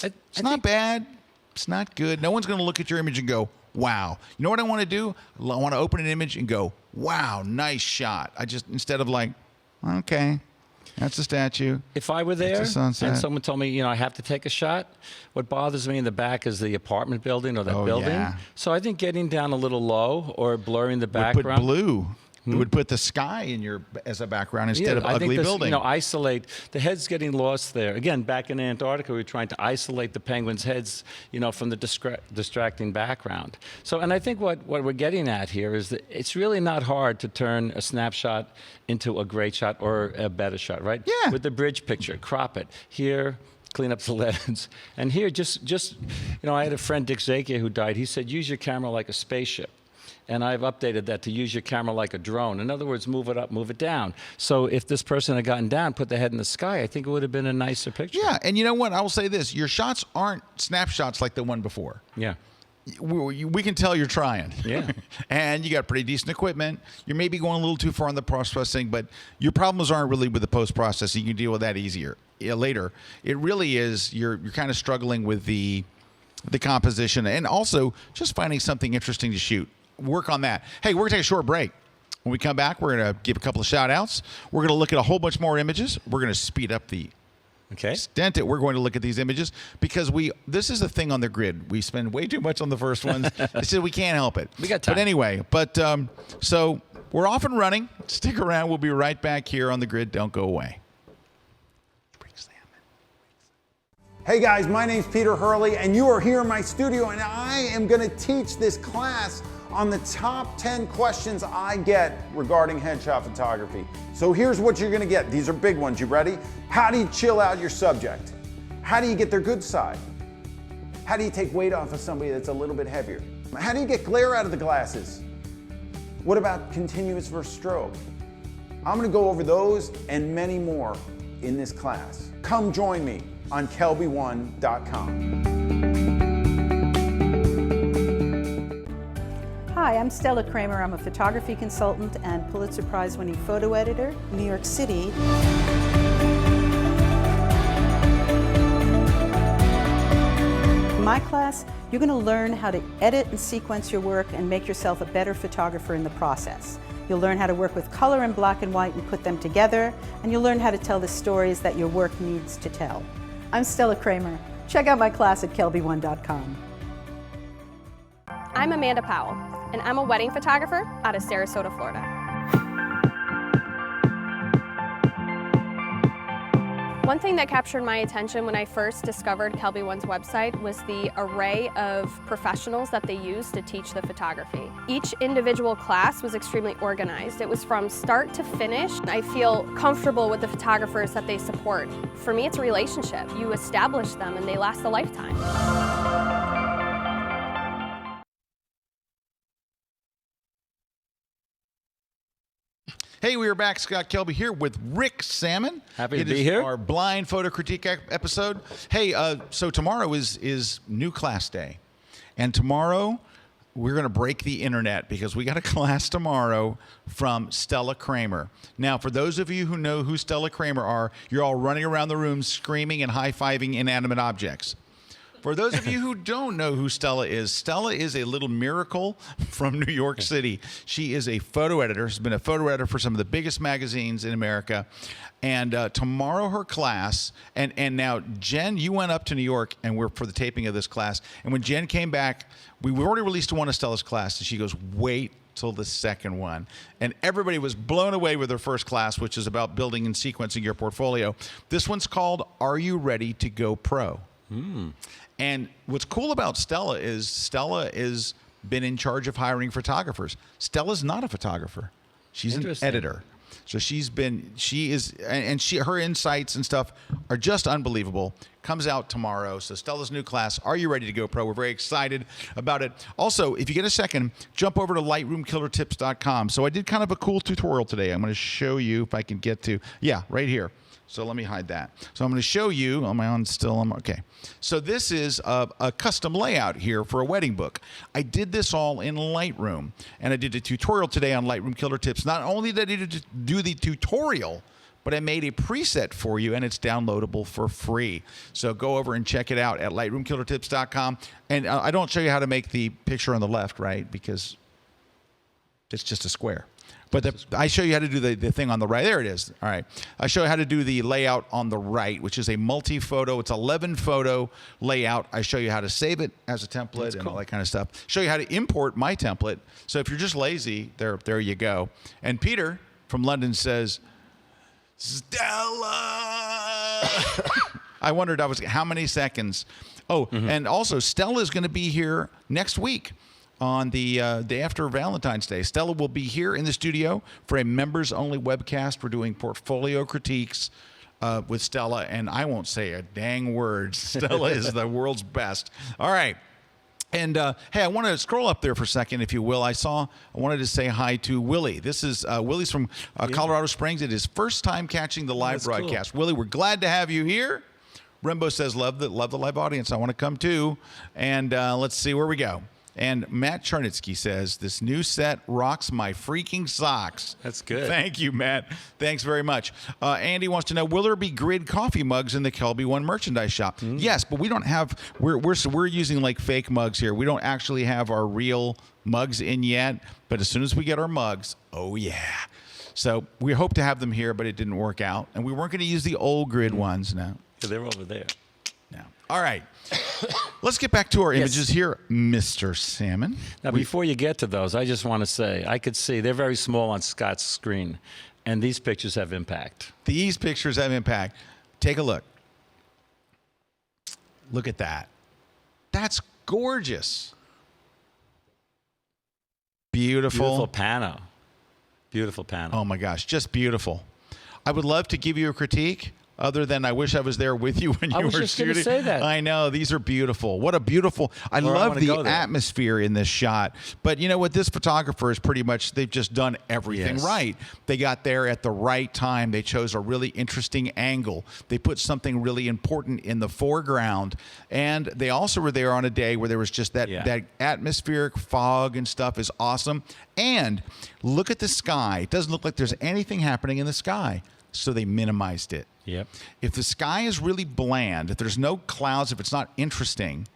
it's not bad. It's not good. No one's going to look at your image and go, wow. You know what I want to do? I want to open an image and go, wow, nice shot. Instead of like, okay. That's a statue. If I were there and sunset. someone told me, you know, I have to take a shot, what bothers me in the back is the apartment building or that building. Yeah. So I think getting down a little low or blurring the Would background. put blue. It would put the sky as a background instead of I ugly think this, building. You know, isolate the heads getting lost there. Again, back in Antarctica, we were trying to isolate the penguins' heads, you know, from the distracting background. So, and I think what we're getting at here is that it's really not hard to turn a snapshot into a great shot or a better shot, right? Yeah. With the bridge picture, crop it here. Clean up the lens. And here, just you know, I had a friend, Dick Zakia, who died. He said, use your camera like a spaceship. And I've updated that to use your camera like a drone. In other words, move it up, move it down. So if this person had gotten down, put their head in the sky, I think it would have been a nicer picture. Yeah, and you know what? I will say this. Your shots aren't snapshots like the one before. Yeah. We can tell you're trying. Yeah. And you got pretty decent equipment. You're maybe going a little too far on the post-processing, but your problems aren't really with the post-processing. You can deal with that later. It really is, you're kind of struggling with the composition and also just finding something interesting to shoot. Work on that. Hey, we're going to take a short break. When we come back, we're going to give a couple of shout-outs. We're going to look at a whole bunch more images. We're going to speed up the extent that we're going to look at these images because this is a thing on the grid. We spend way too much on the first ones. They said we can't help it. We got time. But anyway, so we're off and running. Stick around. We'll be right back here on the grid. Don't go away. Hey guys, my name's Peter Hurley and you are here in my studio and I am going to teach this class on the top 10 questions I get regarding headshot photography. So here's what you're going to get. These are big ones. You ready? How do you chill out your subject? How do you get their good side? How do you take weight off of somebody that's a little bit heavier? How do you get glare out of the glasses? What about continuous versus strobe? I'm going to go over those and many more in this class. Come join me on kelby1.com. Hi, I'm Stella Kramer. I'm a photography consultant and Pulitzer Prize-winning photo editor, New York City. In my class, you're going to learn how to edit and sequence your work and make yourself a better photographer in the process. You'll learn how to work with color and black and white and put them together, and you'll learn how to tell the stories that your work needs to tell. I'm Stella Kramer. Check out my class at kelby1.com. I'm Amanda Powell, and I'm a wedding photographer out of Sarasota, Florida. One thing that captured my attention when I first discovered Kelby One's website was the array of professionals that they use to teach the photography. Each individual class was extremely organized. It was from start to finish. I feel comfortable with the photographers that they support. For me, it's a relationship. You establish them and they last a lifetime. Hey, we are back. Scott Kelby here with Rick Sammon. Happy to be here. Our blind photo critique episode. Hey, so tomorrow is new class day. And tomorrow we're going to break the internet because we got a class tomorrow from Stella Kramer. Now, for those of you who know who Stella Kramer are, you're all running around the room screaming and high-fiving inanimate objects. For those of you who don't know who Stella is a little miracle from New York City. She is a photo editor. She's been a photo editor for some of the biggest magazines in America. And tomorrow her class, and now Jen, you went up to New York and we're for the taping of this class. And when Jen came back, we already released one of Stella's class, and she goes, wait till the second one. And everybody was blown away with her first class, which is about building and sequencing your portfolio. This one's called Are You Ready to Go Pro? And what's cool about Stella is been in charge of hiring photographers. Stella's not a photographer. She's an editor. So her insights and stuff are just unbelievable. Comes out tomorrow. So Stella's new class, Are You Ready to Go Pro? We're very excited about it. Also, if you get a second, jump over to lightroomkillertips.com. So I did kind of a cool tutorial today. I'm going to show you if I can get to, right here. So let me hide that. So I'm going to show you, am I on still? Okay. So this is a custom layout here for a wedding book. I did this all in Lightroom, and I did a tutorial today on Lightroom Killer Tips. Not only did I do the tutorial, but I made a preset for you, and it's downloadable for free. So go over and check it out at lightroomkillertips.com. And I don't show you how to make the picture on the left, right? Because it's just a square. But I show you how to do the thing on the right. There it is. All right. I show you how to do the layout on the right, which is a multi-photo. It's 11 photo layout. I show you how to save it as a template and all that kind of stuff. Show you how to import my template. So if you're just lazy, there you go. And Peter from London says, Stella. I wondered how many seconds. Oh, and also Stella is going to be here next week. On the day after Valentine's Day. Stella will be here in the studio for a members-only webcast. We're doing portfolio critiques with Stella, and I won't say a dang word. Stella is the world's best. All right. And, hey, I want to scroll up there for a second, if you will. I wanted to say hi to Willie. This is Willie's from Colorado Springs. It is first time catching the live broadcast. Cool. Willie, we're glad to have you here. Rembo says, love the live audience. I want to come too. And let's see where we go. And Matt Charnitsky says, this new set rocks my freaking socks. That's good. Thank you, Matt. Thanks very much. Andy wants to know, will there be grid coffee mugs in the Kelby One merchandise shop? Yes, but we don't have, we're using like fake mugs here. We don't actually have our real mugs in yet, but as soon as we get our mugs, oh yeah. So we hope to have them here, but it didn't work out. And we weren't going to use the old grid ones now. Yeah, they're over there. Now. All right. Let's get back to our images here, Mr. Sammon. Now, before you get to those, I just want to say, I could see they're very small on Scott's screen, and these pictures have impact. These pictures have impact. Take a look. Look at that. That's gorgeous. Beautiful. Beautiful pano. Beautiful pano. Oh, my gosh. Just beautiful. I would love to give you a critique. Other than I wish I was there with you when you were shooting. I was just going to say that. I know. These are beautiful. What a beautiful. I love the atmosphere in this shot. But you know what? This photographer is pretty much, they've just done everything right. They got there at the right time. They chose a really interesting angle. They put something really important in the foreground. And they also were there on a day where there was just that atmospheric fog and stuff is awesome. And look at the sky. It doesn't look like there's anything happening in the sky. So they minimized it. Yep. If the sky is really bland, if there's no clouds, if it's not interesting,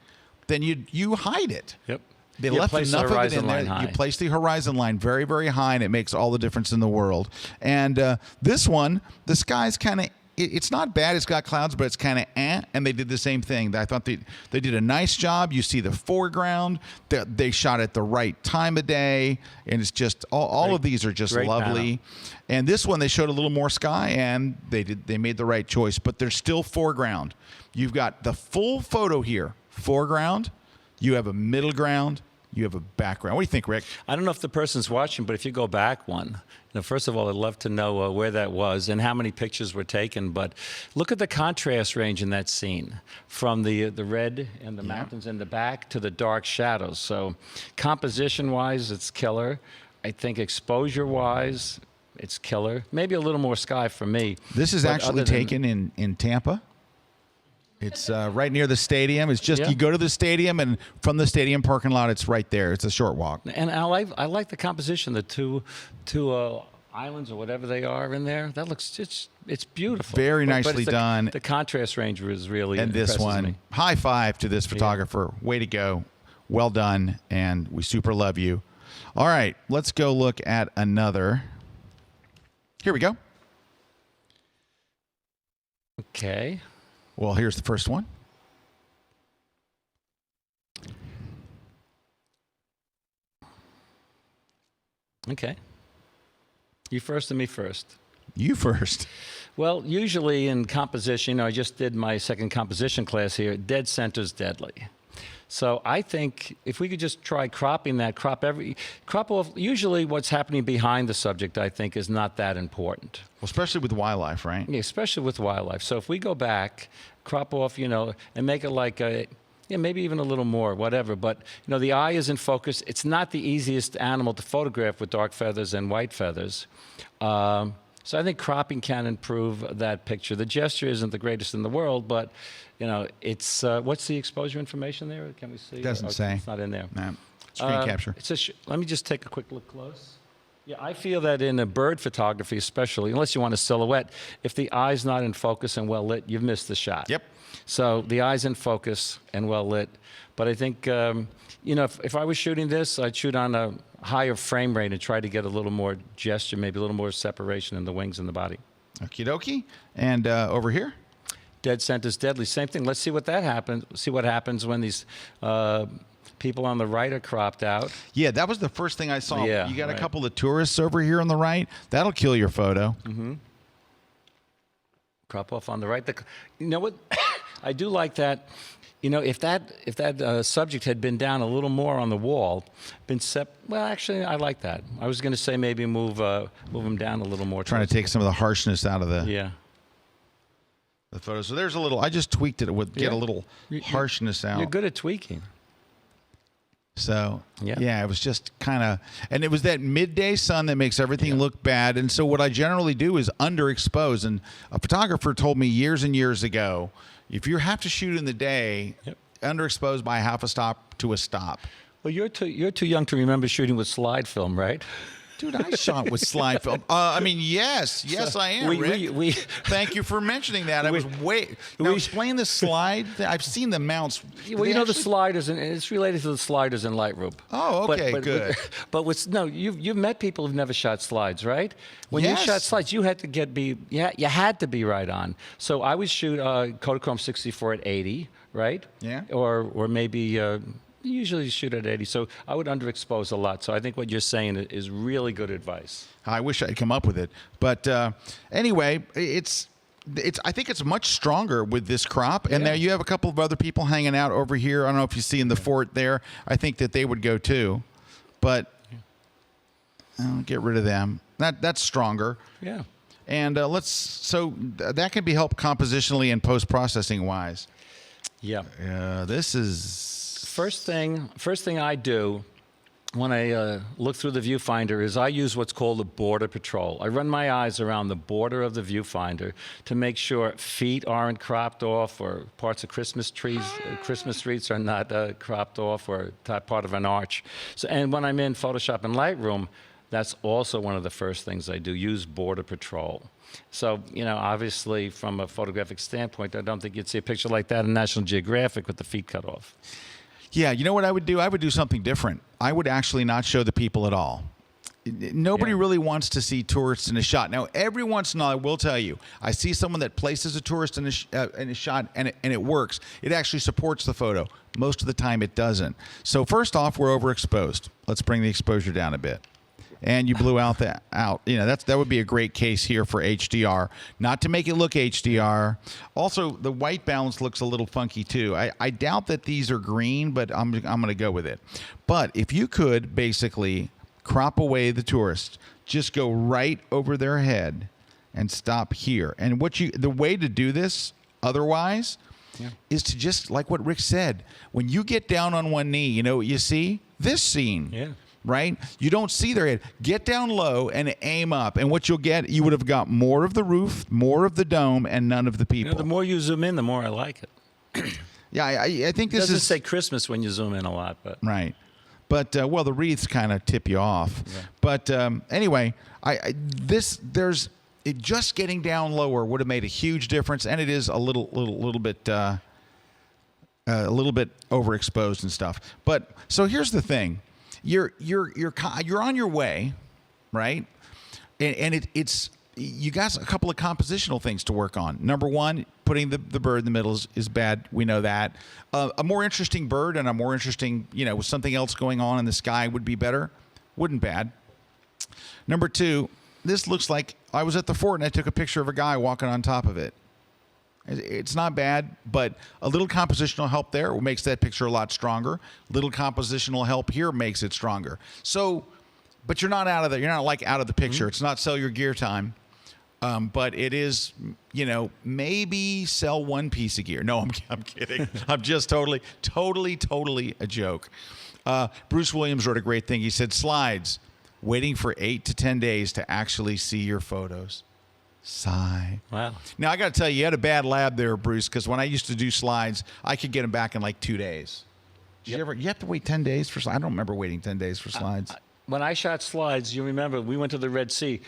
then you hide it. Yep. They left enough of it in there. You place the horizon line very, very high, and it makes all the difference in the world. And this one, the sky's kind of it's not bad. It's got clouds, but it's kind of and they did the same thing. I thought they did a nice job. You see the foreground. They shot at the right time of day, and it's just all of these are just lovely. And this one they showed a little more sky, and they made the right choice. But there's still foreground. You've got the full photo here, foreground. You have a middle ground. You have a background. What do you think, Rick? I don't know if the person's watching, but if you go back one, first of all, I'd love to know where that was and how many pictures were taken. But look at the contrast range in that scene, from the red and the mountains in the back to the dark shadows. So composition-wise, it's killer. I think exposure-wise, it's killer. Maybe a little more sky for me. This is actually taken in Tampa. It's right near the stadium. It's just you go to the stadium, and from the stadium parking lot, it's right there. It's a short walk. And I like the composition, the two islands or whatever they are in there. That looks it's beautiful. Very nicely done. The contrast range was really and this one. Me. High five to this photographer. Way to go. Well done, and we super love you. All right, let's go look at another. Here we go. Okay. Well, here's the first one. Okay. You first or me first? You first. Well, usually in composition, I just did my second composition class here, dead center's deadly. So I think if we could just try cropping that, crop off, usually what's happening behind the subject, I think, is not that important. Well, especially with wildlife, right? Yeah, especially with wildlife. So if we go back, crop off, and make it like maybe even a little more, whatever. But, the eye is in focus. It's not the easiest animal to photograph with dark feathers and white feathers. So I think cropping can improve that picture. The gesture isn't the greatest in the world, but, it's, what's the exposure information there? Can we see? It doesn't say. It's not in there. No. Screen capture. Let me just take a quick look close. Yeah, I feel that in a bird photography especially, unless you want a silhouette, if the eye's not in focus and well lit, you've missed the shot. Yep. So the eye's in focus and well lit. But I think, if I was shooting this, I'd shoot on a higher frame rate and try to get a little more gesture, maybe a little more separation in the wings and the body. Okie dokie. And over here? Dead center's deadly. Same thing. Let's see what that happens. See what happens when these people on the right are cropped out. Yeah, that was the first thing I saw. Yeah, you got a couple of tourists over here on the right. That'll kill your photo. Mm-hmm. Crop off on the right. You know what? I do like that. If that subject had been down a little more on the wall, well, actually, I like that. I was going to say maybe move them down a little more. Trying to take some of the harshness out of the photo. So there's a little. I just tweaked it. It would get a little harshness out. You're good at tweaking. So yeah, it was just kind of, and it was that midday sun that makes everything look bad. And so what I generally do is underexpose. And a photographer told me years and years ago, if you have to shoot in the day, underexpose by half a stop to a stop. Well, you're too young to remember shooting with slide film, right? Dude, I shot with slide film. Yes, I am, Rick. Thank you for mentioning that. Explain the slide. I've seen the mounts. Well, the sliders, and it's related to the sliders in Lightroom. Oh, okay, good. But you've met people who've never shot slides, right? When you shot slides, you had to you had to be right on. So I would shoot Kodachrome 64 at 80, right? Yeah. Or maybe. Usually shoot at 80, so I would underexpose a lot. So I think what you're saying is really good advice. I wish I'd come up with it, but anyway, I think it's much stronger with this crop. And there you have a couple of other people hanging out over here. I don't know if you see in the fort there. I think that they would go too, but I'll get rid of them. That's stronger. Yeah. And so that can be helped compositionally and post-processing wise. Yeah. This is. First thing I do when I look through the viewfinder is I use what's called a border patrol. I run my eyes around the border of the viewfinder to make sure feet aren't cropped off or parts of Christmas wreaths are not cropped off or part of an arch. So, and when I'm in Photoshop and Lightroom, that's also one of the first things I do, use border patrol. So, obviously from a photographic standpoint, I don't think you'd see a picture like that in National Geographic with the feet cut off. Yeah, you know what I would do? I would do something different. I would actually not show the people at all. nobody really wants to see tourists in a shot. Now, every once in a while, I will tell you, I see someone that places a tourist in a shot and it works. It actually supports the photo. Most of the time, it doesn't. So first off, we're overexposed. Let's bring the exposure down a bit. And you blew out that out. You know, that would be a great case here for HDR. Not to make it look HDR. Also, the white balance looks a little funky too. I doubt that these are green, but I'm going to go with it. But if you could basically crop away the tourist, just go right over their head and stop here. And the way to do this otherwise is to just, like what Rick said, when you get down on one knee, you know what you see? This scene. Yeah. Right? You don't see their head. Get down low and aim up. And what you'll get, you would have got more of the roof, more of the dome, and none of the people. The more you zoom in, the more I like it. Yeah, I think this doesn't say Christmas when you zoom in a lot, but right. But well, the wreaths kind of tip you off. Yeah. But anyway, just getting down lower would have made a huge difference, and it is a little bit overexposed and stuff. But so here's the thing. You're on your way, right? And it's you got a couple of compositional things to work on. Number one, putting the bird in the middle is bad. We know that. A more interesting bird and a more interesting, with something else going on in the sky would be better. Wouldn't bad. Number two, this looks like I was at the fort and I took a picture of a guy walking on top of it. It's not bad, but a little compositional help there makes that picture a lot stronger. Little compositional help here makes it stronger. So, but you're not out of the, you're not like out of the picture. Mm-hmm. It's not sell your gear time, but it is, maybe sell one piece of gear. No, I'm kidding. I'm just totally a joke. Bruce Williams wrote a great thing. He said, slides, waiting for 8 to 10 days to actually see your photos. Sigh. Wow. Now, I got to tell you, you had a bad lab there, Bruce, because when I used to do slides, I could get them back in like 2 days. You have to wait 10 days for slides? I don't remember waiting 10 days for slides. When I shot slides, you remember, we went to the Red Sea.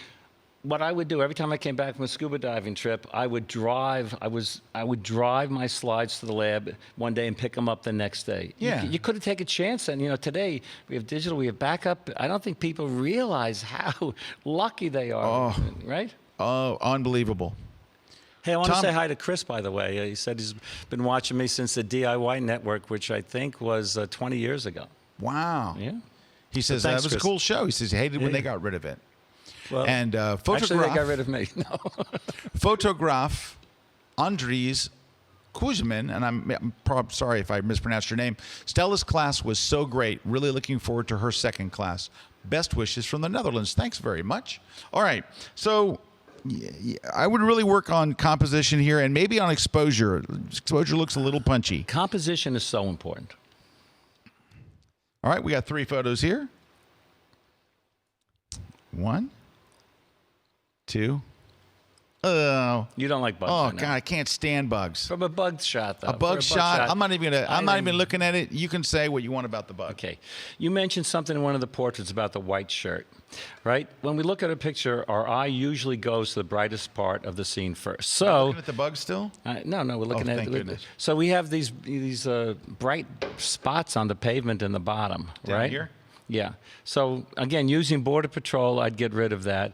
What I would do every time I came back from a scuba diving trip, I would drive my slides to the lab one day and pick them up the next day. Yeah. You couldn't take a chance. And, today we have digital, we have backup. I don't think people realize how lucky they are, right? Oh, unbelievable. Hey, I want to say hi to Chris, by the way. He said he's been watching me since the DIY Network, which I think was 20 years ago. Wow. Yeah. He says, thanks, that was Chris. a cool show. He says he hated when they got rid of it. Well, and photograph. Actually, they got rid of me. No. Photograph Andries Kuzmin, and I'm sorry if I mispronounced your name. Stella's class was so great. Really looking forward to her second class. Best wishes from the Netherlands. Thanks very much. All right. So I would really work on composition here and maybe on exposure. Exposure looks a little punchy. Composition is so important. All right, we got 3 photos here. 1, 2. Oh, you don't like bugs. Oh God, I can't stand bugs. From a bug shot, though. A bug shot. I'm not even looking at it. You can say what you want about the bug. Okay. You mentioned something in one of the portraits about the white shirt, right? When we look at a picture, our eye usually goes to the brightest part of the scene first. So looking at the bug still? No, we're looking at. Thank goodness. So we have these bright spots on the pavement in the bottom, down right? Here? Yeah. So again, using Border Patrol, I'd get rid of that.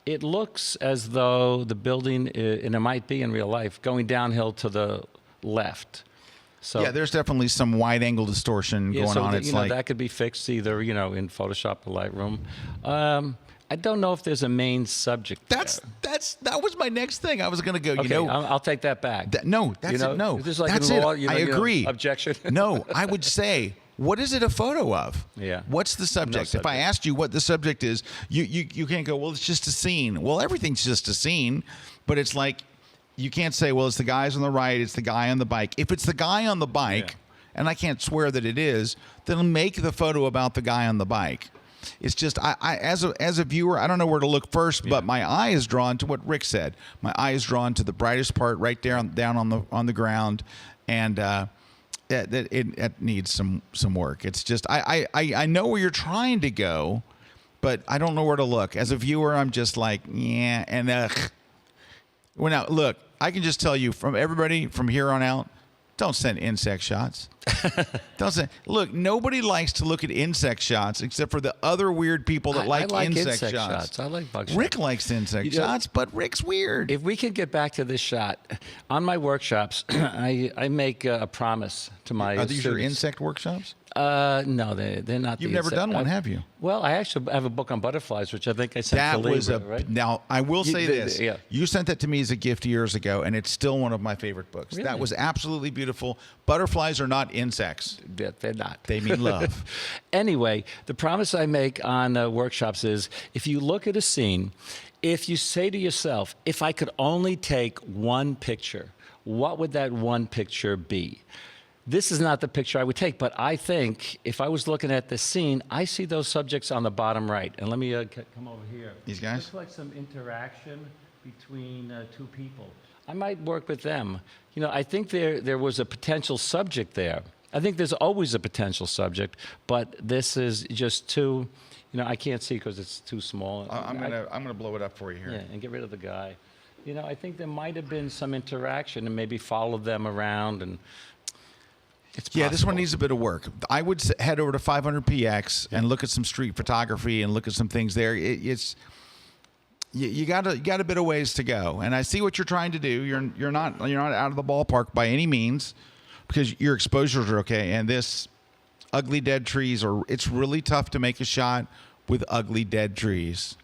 It looks as though the building, and it might be in real life, going downhill to the left. So yeah, there's definitely some wide-angle distortion going on. It's like that could be fixed either, in Photoshop or Lightroom. I don't know if there's a main subject. That was my next thing. I was going to go. Okay, I'll take that back. No, that's it. No, there's like that's a law, it. I agree. Objection. No, I would say, what is it a photo of? Yeah. What's the subject? If I asked you what the subject is, you can't go, well, it's just a scene. Well, everything's just a scene, but it's like, you can't say, well, it's the guys on the right, it's the guy on the bike. If it's the guy on the bike, and I can't swear that it is, then make the photo about the guy on the bike. It's just, I as a viewer, I don't know where to look first, but my eye is drawn to what Rick said. My eye is drawn to the brightest part right there down on the ground, and it needs some work. It's just I know where you're trying to go, but I don't know where to look. As a viewer, I'm just like, yeah, and well, now look, I can just tell you from everybody from here on out, Don't send insect shots. Don't send. Look, nobody likes to look at insect shots except for the other weird people that like insect shots. I like bug shots. Rick likes insect shots, but Rick's weird. If we could get back to this shot, on my workshops, I make a promise to my Are these your students. insect workshops? No, they're not. You've never done one, have you? Well, I actually have a book on butterflies, which I think I sent That to was Libra, right? Now, I will say this. Yeah. You sent that to me as a gift years ago, and it's still one of my favorite books. Really? That was absolutely beautiful. Butterflies are not insects. They're not. They mean love. Anyway, the promise I make on workshops is if you look at a scene, if you say to yourself, if I could only take one picture, what would that one picture be? This is not the picture I would take, but I think if I was looking at the scene, I see those subjects on the bottom right. And let me come over here. These guys? Looks like some interaction between two people. I might work with them. You know, I think there was a potential subject there. I think there's always a potential subject, but this is just too, you know, I can't see because it's too small. I'm gonna blow it up for you here. Yeah, and get rid of the guy. You know, I think there might have been some interaction and maybe follow them around and. Yeah, this one needs a bit of work. I would head over to 500px and look at some street photography and look at some things there. You got a bit of ways to go, and I see what you're trying to do. You're not out of the ballpark by any means, because your exposures are okay. And this ugly dead trees it's really tough to make a shot with ugly dead trees.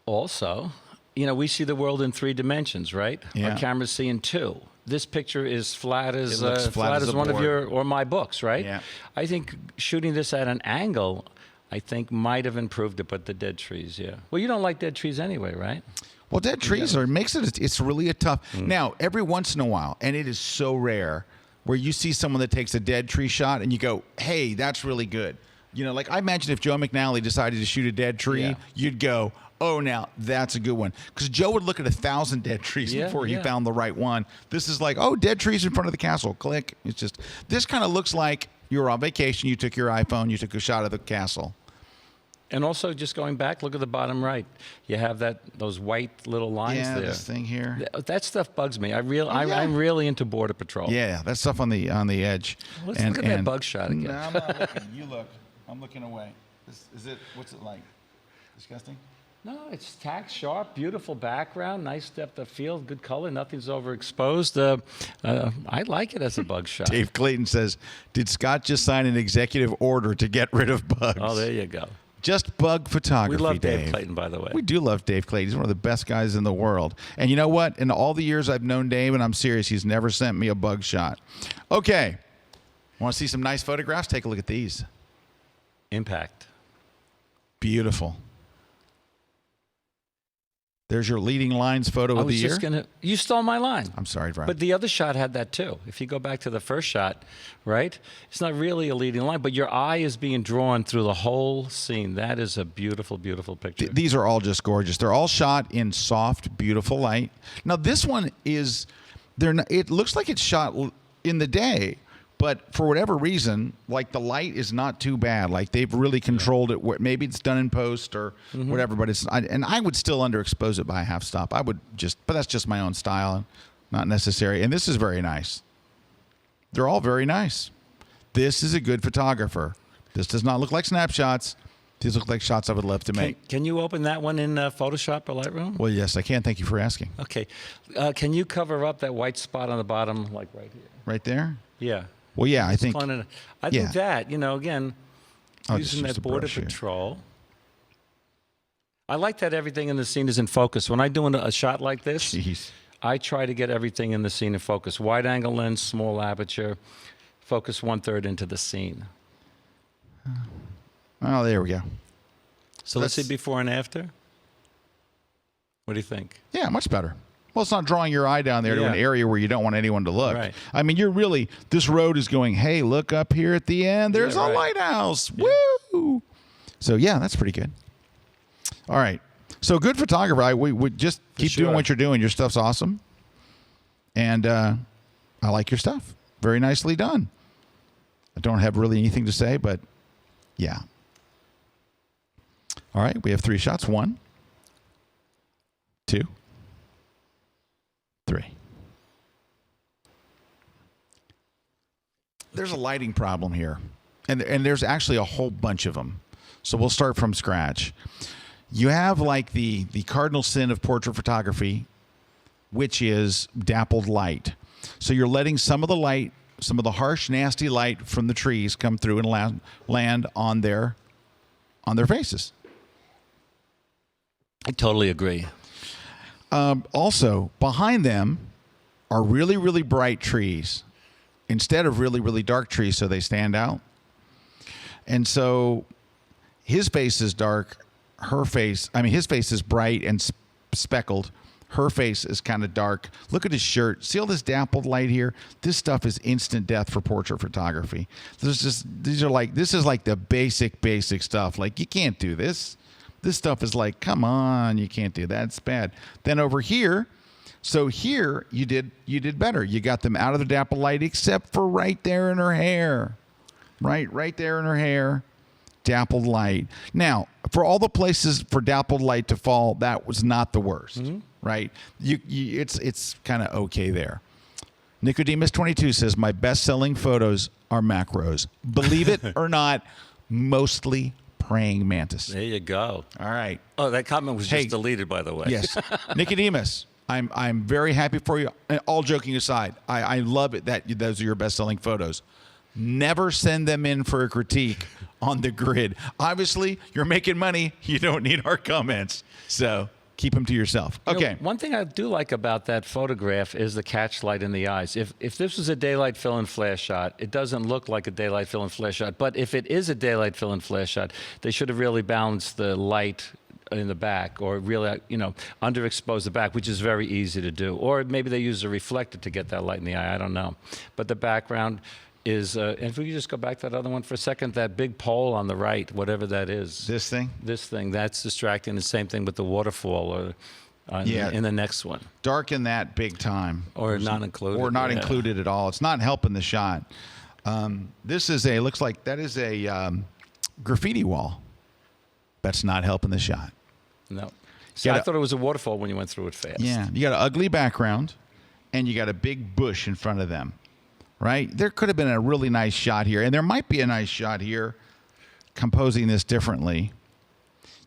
Also, you know, we see the world in 3 dimensions, right? Yeah. Our camera's seeing 2. This picture is flat as flat as one a of board. my books, right? Yeah. I think shooting this at an angle, I think might have improved it, but the dead trees, yeah. Well, you don't like dead trees anyway, right? Well, dead trees it's really a tough. Now, every once in a while, and it is so rare, where you see someone that takes a dead tree shot and you go, hey, that's really good. You know, like I imagine if Joe McNally decided to shoot a dead tree, you'd go, oh, now that's a good one. Because Joe would look at 1,000 dead trees before he found the right one. This is like, oh, dead trees in front of the castle. Click. It's just, this kind of looks like you were on vacation, you took your iPhone, you took a shot of the castle. And also, just going back, look at the bottom right. You have those white little lines there. This thing here. That stuff bugs me. I'm really into Border Patrol. Yeah, that stuff on the edge. Let's look at that bug shot again. No, I'm not looking. You look. I'm looking away. What's it like? Disgusting? No, it's tack sharp, beautiful background, nice depth of field, good color, nothing's overexposed. I like it as a bug shot. Dave Clayton says, did Scott just sign an executive order to get rid of bugs? Oh, there you go. Just bug photography, We love Dave. Dave Clayton, by the way. We do love Dave Clayton. He's one of the best guys in the world. And you know what? In all the years I've known Dave, and I'm serious, he's never sent me a bug shot. Okay. Want to see some nice photographs? Take a look at these. Impact. Beautiful. There's your leading lines photo of the year. You stole my line. I'm sorry, Brian. But the other shot had that too. If you go back to the first shot, right? It's not really a leading line, but your eye is being drawn through the whole scene. That is a beautiful, beautiful picture. These are all just gorgeous. They're all shot in soft, beautiful light. Now, this one is, it looks like it's shot in the day, but for whatever reason, like the light is not too bad. Like they've really controlled it. Maybe it's done in post or whatever, but and I would still underexpose it by a half stop. But that's just my own style and not necessary. And this is very nice. They're all very nice. This is a good photographer. This does not look like snapshots. These look like shots I would love to make. Can you open that one in Photoshop or Lightroom? Well, yes, I can. Thank you for asking. Okay. Can you cover up that white spot on the bottom, like right here? Right there? Yeah. Well, yeah, I think that, you know, again, using that Border Patrol. I like that everything in the scene is in focus. When I'm doing a shot like this, I try to get everything in the scene in focus. Wide angle lens, small aperture, focus 1/3 into the scene. Oh, there we go. So let's see before and after. What do you think? Yeah, much better. Well, it's not drawing your eye down there to an area where you don't want anyone to look. Right. I mean, this road is going, hey, look up here at the end. There's a lighthouse. Yeah. Woo! So, yeah, that's pretty good. All right. So, good photographer. We would just keep doing what you're doing. Your stuff's awesome. And I like your stuff. Very nicely done. I don't have really anything to say, but yeah. All right. We have 3 shots. 1, 2, 3. there's a lighting problem here, and there's actually a whole bunch of them. So we'll start from scratch. You have like the cardinal sin of portrait photography, which is dappled light. So you're letting some of the light, some of the harsh, nasty light from the trees come through and land on their faces. I totally agree. Also, behind them are really, really bright trees instead of really, really dark trees, so they stand out. And so his face is dark. His face is bright and speckled. Her face is kind of dark. Look at his shirt. See all this dappled light here? This stuff is instant death for portrait photography. This is like the basic stuff. Like, you can't do this. This stuff is like, come on, you can't do that. It's bad. Then over here, so here you did better. You got them out of the dappled light, except for right there in her hair. Right there in her hair. Dappled light. Now, for all the places for dappled light to fall, that was not the worst, right? It's kind of okay there. Nicodemus22 says, my best-selling photos are macros. Believe it or not, mostly praying mantis. There you go. All right. Oh, that comment was just deleted, by the way. Yes. Nicodemus, I'm very happy for you. All joking aside, I love it that those are your best-selling photos. Never send them in for a critique on the grid. Obviously, you're making money. You don't need our comments. So keep them to yourself. Okay. One thing I do like about that photograph is the catch light in the eyes. If this was a daylight fill and flash shot, it doesn't look like a daylight fill and flash shot. But if it is a daylight fill and flash shot, they should have really balanced the light in the back, or really, underexpose the back, which is very easy to do. Or maybe they use a reflector to get that light in the eye. I don't know. But the background is, and if we could just go back to that other one for a second, that big pole on the right, whatever that is. This thing? This thing, that's distracting. The same thing with the waterfall in the next one. Darken that big time. Or not included. Or not included at all. It's not helping the shot. This is looks like that is a graffiti wall. That's not helping the shot. No. See, I thought it was a waterfall when you went through it fast. Yeah. You got an ugly background, and you got a big bush in front of them. Right? There could have been a really nice shot here, and there might be a nice shot here composing this differently.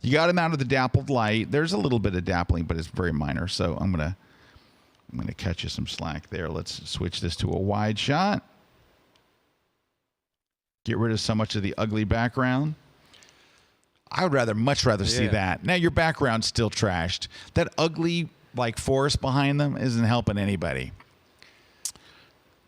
You got him out of the dappled light. There's a little bit of dappling, but it's very minor, so I'm gonna catch you some slack there. Let's switch this to a wide shot. Get rid of so much of the ugly background. I would much rather see that. Now, your background's still trashed. That ugly, like, forest behind them isn't helping anybody.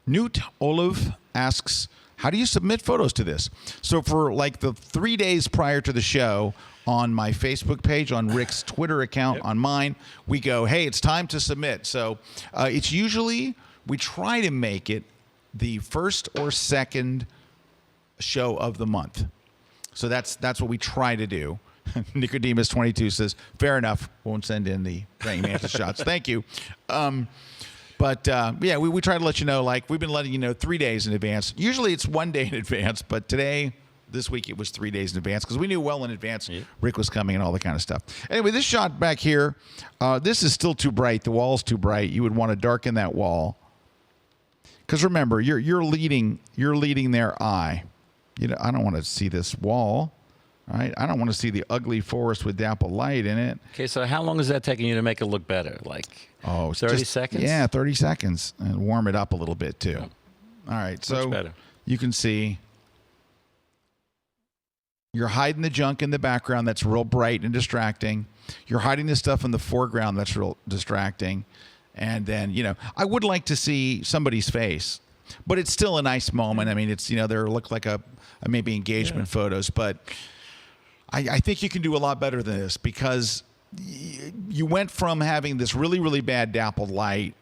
Newt Olive asks, how do you submit photos to this? So for like the 3 days prior to the show, on my Facebook page, on Rick's Twitter account, on mine, we go, hey, it's time to submit. So it's usually, we try to make it the first or second show of the month. So that's what we try to do. Nicodemus22 says, fair enough, won't send in the praying mantis shots. Thank you. But we try to let you know, like, we've been letting you know 3 days in advance. Usually it's 1 day in advance, but this week, it was 3 days in advance because we knew well in advance Rick was coming and all that kind of stuff. Anyway, this shot back here, this is still too bright. The wall's too bright. You would want to darken that wall. Because remember, you're leading their eye. I don't want to see this wall. Right? I don't want to see the ugly forest with dappled light in it. Okay, so how long is that taking you to make it look better? Like 30 seconds? Yeah, 30 seconds. And warm it up a little bit, too. All right, so much better. You can see you're hiding the junk in the background that's real bright and distracting. You're hiding the stuff in the foreground that's real distracting. And then, I would like to see somebody's face. But it's still a nice moment. I mean, it's, they look like a maybe engagement photos, but I think you can do a lot better than this because you went from having this really, really bad dappled light,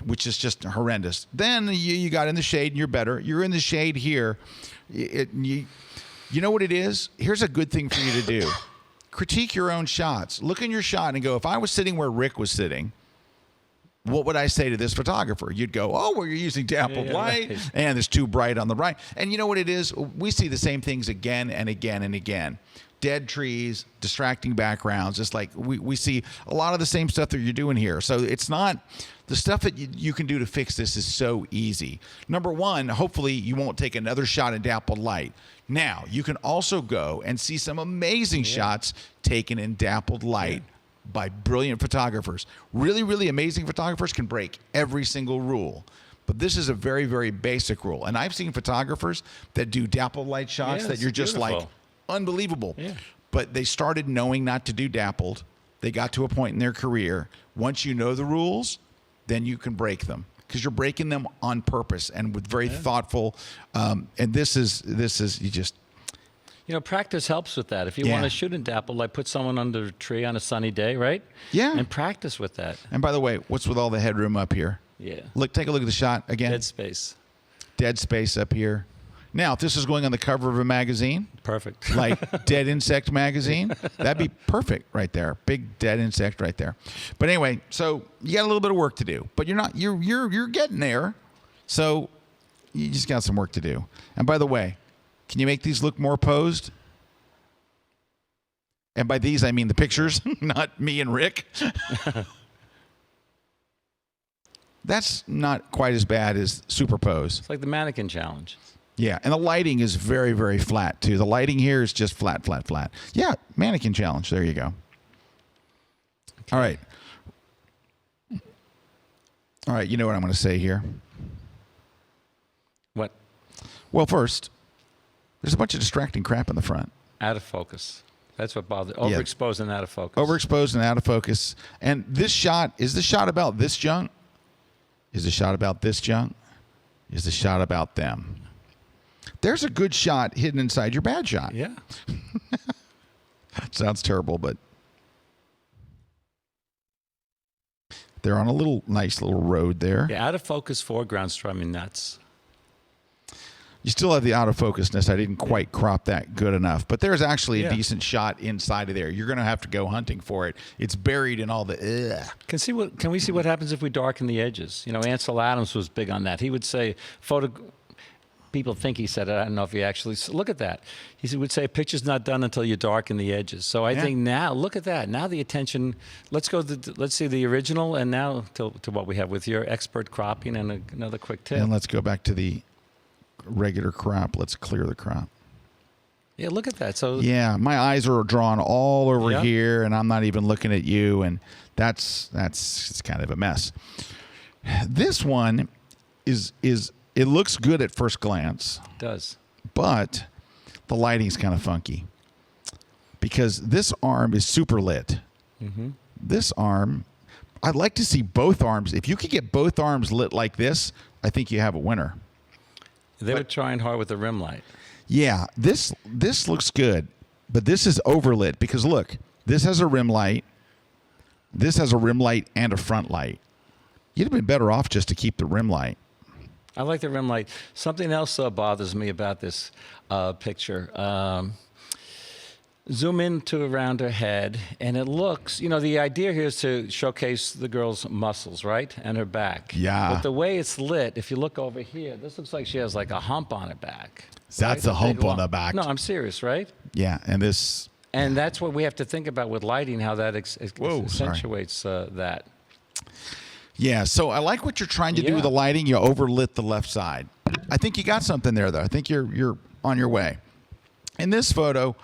which is just horrendous. Then you got in the shade and you're better. You're in the shade here. You know what it is? Here's a good thing for you to do. Critique your own shots. Look in your shot and go, if I was sitting where Rick was sitting, what would I say to this photographer? You'd go, well, you're using dappled light, and it's too bright on the right. And you know what it is? We see the same things again and again and again. dead trees, distracting backgrounds. Just like we see a lot of the same stuff that you're doing here. So it's not the stuff that you can do to fix this is so easy. Number one, hopefully you won't take another shot in dappled light. Now, you can also go and see some amazing shots taken in dappled light by brilliant photographers. Really, really amazing photographers can break every single rule. But this is a very, very basic rule. And I've seen photographers that do dappled light shots that you're just like, unbelievable. Yeah. But they started knowing not to do dappled. They got to a point in their career. Once you know the rules, then you can break them. Because you're breaking them on purpose and with very thoughtful. And this is you just. You know, practice helps with that. If you want to shoot in dappled light, put someone under a tree on a sunny day, right? Yeah. And practice with that. And by the way, what's with all the headroom up here? Yeah. Look, take a look at the shot again. Dead space. Dead space up here. Now, if this is going on the cover of a magazine, perfect. Like Dead Insect magazine, that'd be perfect right there. Big dead insect right there. But anyway, so you got a little bit of work to do, but you're getting there. So you just got some work to do. And by the way, can you make these look more posed? And by these, I mean the pictures, not me and Rick. That's not quite as bad as superpose. It's like the mannequin challenge. Yeah, and the lighting is very, very flat, too. The lighting here is just flat, flat, flat. Yeah, mannequin challenge. There you go. Okay. All right. All right, you know what I'm going to say here. What? Well, first, there's a bunch of distracting crap in the front. Out of focus. That's what bothers. Overexposed and out of focus. Overexposed and out of focus. And this shot, is the shot about this junk? Is the shot about this junk? Is the shot about them? There's a good shot hidden inside your bad shot. Yeah. Sounds terrible, but they're on a nice little road there. Yeah, out of focus foreground's driving me nuts. You still have the out of focusness. I didn't quite crop that good enough, but there's actually a decent shot inside of there. You're going to have to go hunting for it. It's buried in all the. Ugh. Can we see what happens if we darken the edges? You know, Ansel Adams was big on that. He would say, people think he said it. I don't know if he actually. Look at that. He would say, a picture's not done until you darken the edges. So I think now, look at that. Now the attention. Let's see the original, and now to what we have with your expert cropping and another quick tip. And let's go back to the regular crop. Let's clear the crop. Yeah, look at that. So yeah, my eyes are drawn all over here, and I'm not even looking at you, and it's kind of a mess. This one is it looks good at first glance. It does. But the lighting's kind of funky because this arm is super lit. Mm-hmm. This arm, I'd like to see both arms. If you could get both arms lit like this, I think you have a winner. They were trying hard with the rim light. Yeah, this looks good, but this is overlit because look, this has a rim light. This has a rim light and a front light. You'd have been better off just to keep the rim light. I like the rim light. Something else bothers me about this picture. Zoom into around her head, and it looks, the idea here is to showcase the girl's muscles, right? And her back. Yeah. But the way it's lit, if you look over here, this looks like she has like a hump on her back. That's a hump on the back. No, I'm serious, right? Yeah, and this. And that's what we have to think about with lighting, how that accentuates that. Yeah, so I like what you're trying to do with the lighting. You overlit the left side. I think you got something there, though. I think you're on your way. In this photo,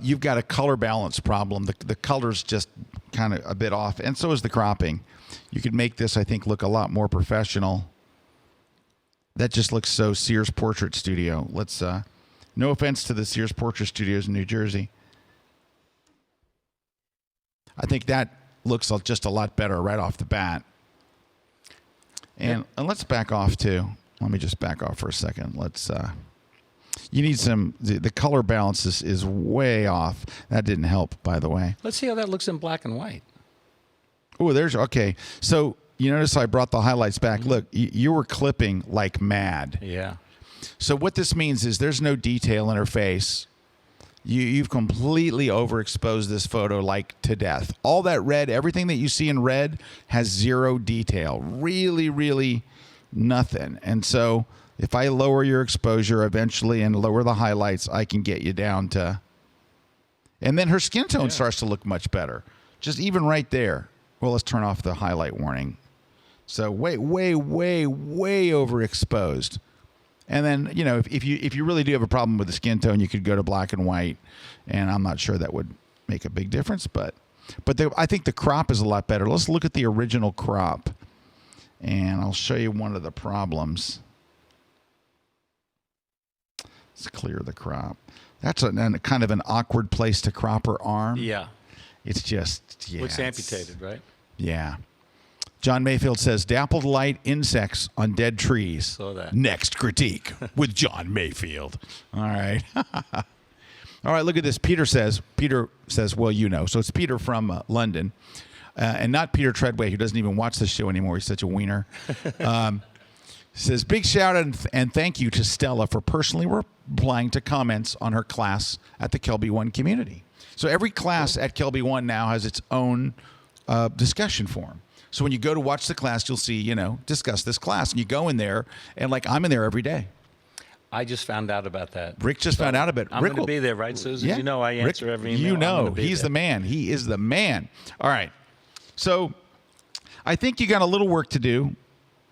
you've got a color balance problem. The color's just kind of a bit off, and so is the cropping. You could make this, I think, look a lot more professional. That just looks so Sears Portrait Studio. Let's, no offense to the Sears Portrait Studios in New Jersey. I think that looks just a lot better right off the bat. And let's back off too. Let me just back off for a second. Let's. You need some. The color balance is way off. That didn't help, by the way. Let's see how that looks in black and white. Oh, okay. So you notice I brought the highlights back. Mm-hmm. Look, you were clipping like mad. Yeah. So what this means is there's no detail in her face. You've completely overexposed this photo like to death. All that red, everything that you see in red has zero detail. Really, really nothing. And so if I lower your exposure eventually and lower the highlights, I can get you down to And then her skin tone starts to look much better. Just even right there. Well, let's turn off the highlight warning. So way overexposed. And then, you know, if you really do have a problem with the skin tone, you could go to black and white. And I'm not sure that would make a big difference, but I think the crop is a lot better. Let's look at the original crop. And I'll show you one of the problems. Let's clear the crop. That's a kind of an awkward place to crop her arm. Yeah. It's just, Looks amputated, right? Yeah. John Mayfield says, dappled light insects on dead trees. Saw that. Next critique with John Mayfield. All right. All right, look at this. Peter says, well, you know. So it's Peter from London. And not Peter Treadway, who doesn't even watch this show anymore. He's such a wiener. Says, big shout out and thank you to Stella for personally replying to comments on her class at the Kelby One community. So every class at Kelby One now has its own discussion forum. So when you go to watch the class, you'll see, you know, discuss this class. And you go in there, and like I'm in there every day. I just found out about that. Rick just found out about it. I'm going to be there, right, Susan? Yeah. You know I answer Rick, every email. You know, he's the man. He is the man. All right. So I think you got a little work to do.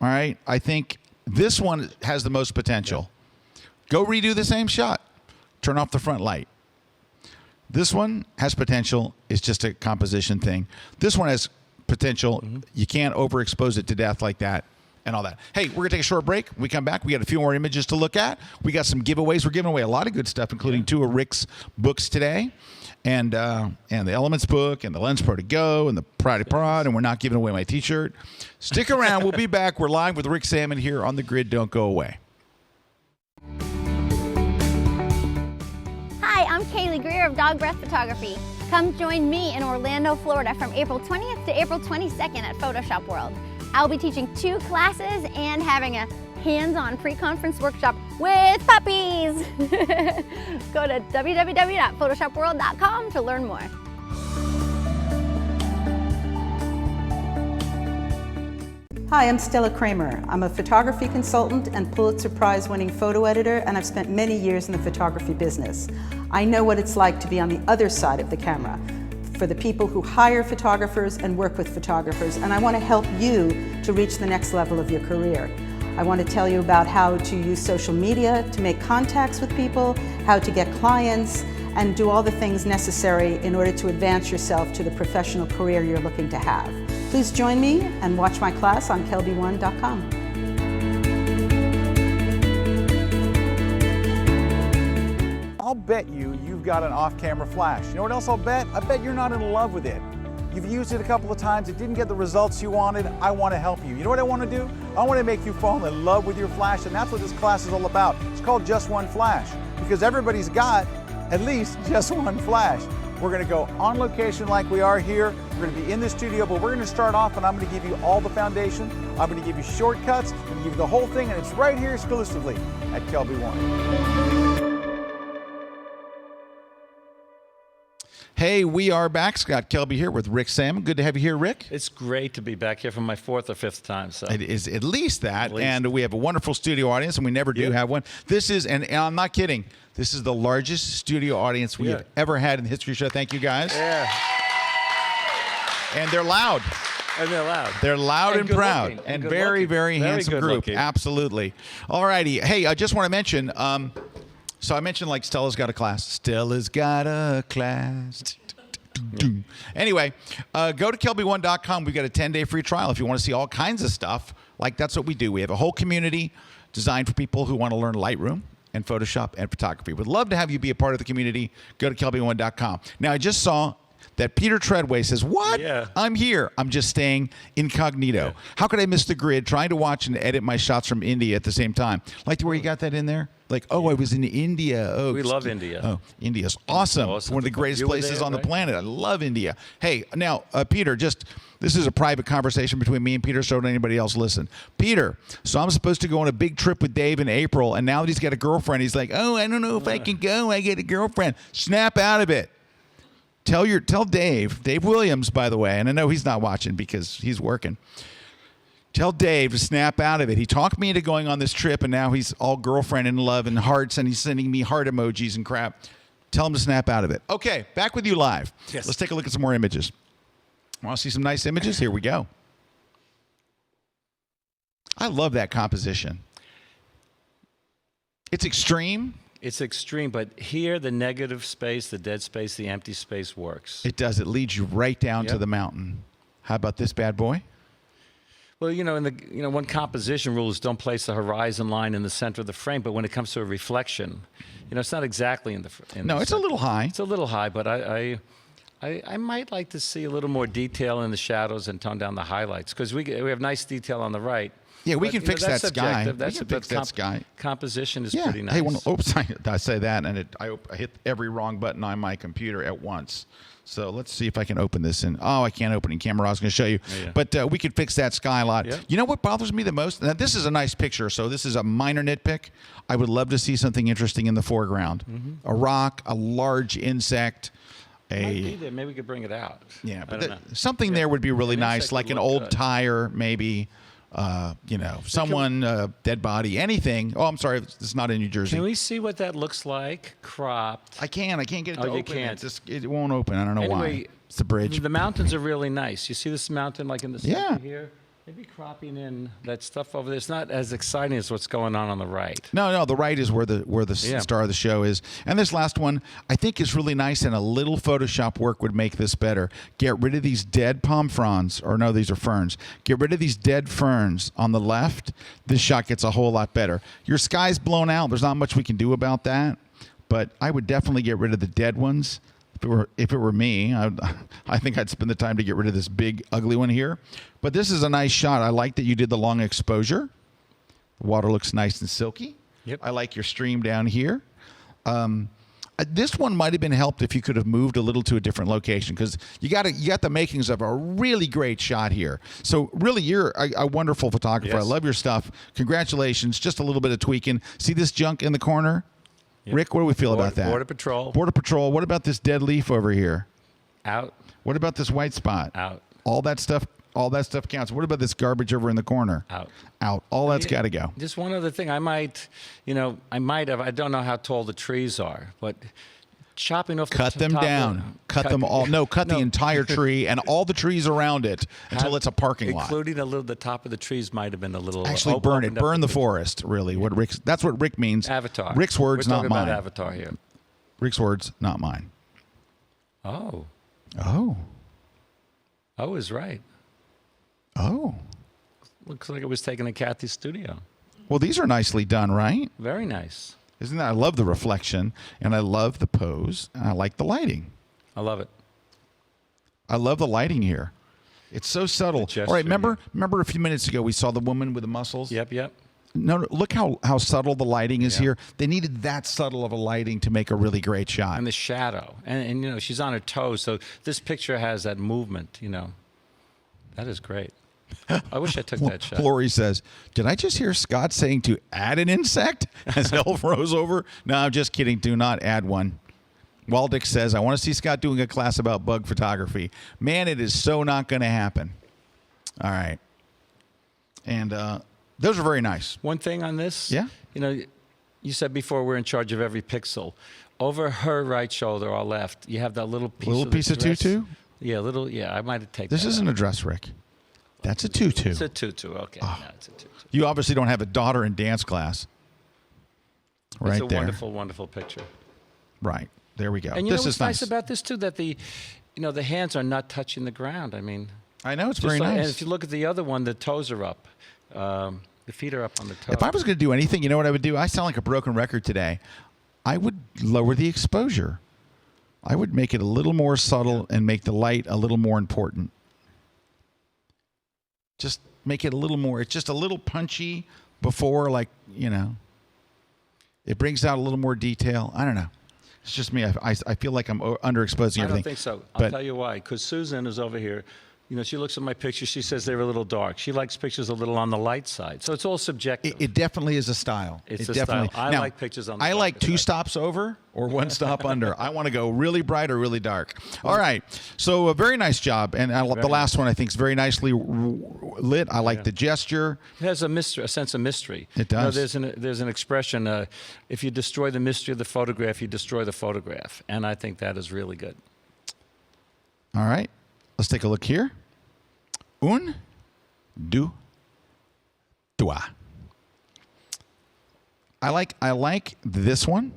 All right. I think this one has the most potential. Go redo the same shot. Turn off the front light. This one has potential. It's just a composition thing. This one has potential. You can't overexpose it to death like that and all that. Hey, we're going to take a short break. When we come back, we got a few more images to look at. We got some giveaways. We're giving away a lot of good stuff, including 2 of Rick's books today. And the Elements book and the Lens Pro to Go and the Proddy Prod, and we're not giving away my T-shirt. Stick around. We'll be back. We're live with Rick Sammon here on The Grid. Don't go away. Hi, I'm Kaylee Greer of Dog Breath Photography. Come join me in Orlando, Florida from April 20th to April 22nd at Photoshop World. I'll be teaching 2 classes and having a hands-on pre-conference workshop with puppies. Go to www.photoshopworld.com to learn more. Hi, I'm Stella Kramer. I'm a photography consultant and Pulitzer Prize-winning photo editor, and I've spent many years in the photography business. I know what it's like to be on the other side of the camera, for the people who hire photographers and work with photographers, and I want to help you to reach the next level of your career. I want to tell you about how to use social media to make contacts with people, how to get clients, and do all the things necessary in order to advance yourself to the professional career you're looking to have. Please join me and watch my class on kelby1.com. I'll bet you've got an off-camera flash. You know what else I'll bet? I bet you're not in love with it. You've used it a couple of times, it didn't get the results you wanted. I want to help you. You know what I want to do? I want to make you fall in love with your flash, and that's what this class is all about. It's called Just One Flash, because everybody's got at least just one flash. We're going to go on location like we are here. We're going to be in the studio, but we're going to start off and I'm going to give you all the foundation. I'm going to give you shortcuts. I'm going to give you the whole thing, and it's right here exclusively at Kelby One. Hey, we are back. Scott Kelby here with Rick Sammon. Good to have you here, Rick. It's great to be back here for my 4th or 5th time. So it is at least that. And we have a wonderful studio audience, and we never do have one. This is, and I'm not kidding, this is the largest studio audience we have ever had in the history show. Thank you, guys. Yeah. And they're loud. And they're loud. They're loud and proud. Looking. And very, very handsome group. Looking. Absolutely. All righty. Hey, I just want to mention, so I mentioned like Stella's got a class. Stella's got a class. Anyway, go to kelby1.com. We've got a 10-day free trial if you want to see all kinds of stuff. Like that's what we do. We have a whole community designed for people who want to learn Lightroom and Photoshop and photography. We'd love to have you be a part of the community. Go to kelby1.com. Now, I just saw that Peter Treadway says, what? Yeah. I'm here. I'm just staying incognito. Yeah. How could I miss the grid trying to watch and edit my shots from India at the same time? Like the way you got that in there? Like, oh, I was in India. Oh, we love India. Oh, India's awesome. One of the greatest places on the planet. I love India. Hey, now, Peter, this is a private conversation between me and Peter, so don't anybody else listen. Peter, so I'm supposed to go on a big trip with Dave in April, and now that he's got a girlfriend, he's like, oh, I don't know if I can go. I get a girlfriend. Snap out of it. Tell Dave Williams, by the way, and I know he's not watching because he's working. Tell Dave to snap out of it. He talked me into going on this trip, and now he's all girlfriend in love and hearts, and he's sending me heart emojis and crap. Tell them to snap out of it. Okay, back with you live. Yes. Let's take a look at some more images. Want to see some nice images? Here we go. I love that composition. It's extreme. It's extreme, but here the negative space, the dead space, the empty space works. It does. It leads you right down to the mountain. How about this bad boy? Well, one composition rule is don't place the horizon line in the center of the frame, but when it comes to a reflection, it's not exactly in the No, it's a little high. It's a little high, but I might like to see a little more detail in the shadows and tone down the highlights, because we have nice detail on the right. Yeah, we can fix that sky. That's we can fix that sky. Composition is pretty nice. Hey, oops, I say that, and I hit every wrong button on my computer at once. So let's see if I can open this. Oh, I can't open it in camera. I was going to show you. Yeah. But we could fix that sky a lot. Yeah. You know what bothers me the most? Now, this is a nice picture, so this is a minor nitpick. I would love to see something interesting in the foreground. Mm-hmm. A rock, a large insect. Might be there. Maybe we could bring it out. Yeah, but something there would be really nice, like an old tire, maybe. Someone, dead body, anything. Oh, I'm sorry, it's not in New Jersey. Can we see what that looks like cropped? I can't get it to open. You can't. It won't open. I don't know why. It's the bridge. The mountains are really nice. You see this mountain like in the center here? Maybe cropping in that stuff over there. It's not as exciting as what's going on the right. No, the right is where the star of the show is. And this last one, I think is really nice, and a little Photoshop work would make this better. Get rid of these dead palm fronds, or no, these are ferns. Get rid of these dead ferns on the left. This shot gets a whole lot better. Your sky's blown out. There's not much we can do about that, but I would definitely get rid of the dead ones. If it were me, I think I'd spend the time to get rid of this big, ugly one here. But this is a nice shot. I like that you did the long exposure. The water looks nice and silky. Yep. I like your stream down here. This one might have been helped if you could have moved a little to a different location, because you got the makings of a really great shot here. So really, you're a wonderful photographer. Yes. I love your stuff. Congratulations. Just a little bit of tweaking. See this junk in the corner? Yep. Rick, what do we feel about that? Border Patrol. Border Patrol. What about this dead leaf over here? Out. What about this white spot? Out. All that stuff counts. What about this garbage over in the corner? Out. Out. All that's got to go. Just one other thing. I don't know how tall the trees are, but chopping off cut them down. Cut them all. No, cut the entire tree and all the trees around it until it's a parking lot. Including the top of the trees might have been a little. Actually, burn it. Burn the forest. Really, that's what Rick means. Avatar. Rick's words, We're not talking mine. about Avatar here. Rick's words, not mine. Oh. Oh. Oh is right. Oh. Looks like it was taken in Kathy's studio. Well, these are nicely done, right? Very nice. Isn't that? I love the reflection, and I love the pose, and I like the lighting. I love it. I love the lighting here. It's so subtle. Gesture, all right, remember a few minutes ago we saw the woman with the muscles? Yep. No, look how subtle the lighting is here. They needed that subtle of a lighting to make a really great shot. And the shadow. And she's on her toes, so this picture has that movement, That is great. I wish I took that shot. Lori says, did I just hear Scott saying to add an insect as Elf rose over? No, I'm just kidding. Do not add one. Waldick says, I want to see Scott doing a class about bug photography. Man, it is so not going to happen. All right. And those are very nice. One thing on this. Yeah. You said before we're in charge of every pixel. Over her right shoulder or left, you have that little piece of tutu? Yeah, I might have taken This isn't a dress, Rick. That's a tutu. It's a tutu. Okay. Oh. No, it's a tutu. You obviously don't have a daughter in dance class. Right there. It's a wonderful, wonderful picture. Right. There we go. And this what's is nice about this too? That the hands are not touching the ground. I know it's very nice. And if you look at the other one, the toes are up. The feet are up on the toes. If I was going to do anything, you know what I would do? I sound like a broken record today. I would lower the exposure. I would make it a little more subtle and make the light a little more important. Just make it a little more. It's just a little punchy before, it brings out a little more detail. I don't know. It's just me. I feel like I'm underexposing everything. I don't think so. I'll tell you why. Because Susan is over here You know, she looks at my pictures, she says they're a little dark. She likes pictures a little on the light side. So it's all subjective. It definitely is a style. It's it a definitely. style. I Now, like pictures on the I like darker 2 side. stops over or 1 stop under. I want to go really bright or really dark. All right. So a very nice job. And the last one I think is very nicely lit. I like the gesture. It has a mystery, a sense of mystery. It does. You know, there's an expression, if you destroy the mystery of the photograph, you destroy the photograph. And I think that is really good. All right. Let's take a look here. 1, 2, 3. I like this one.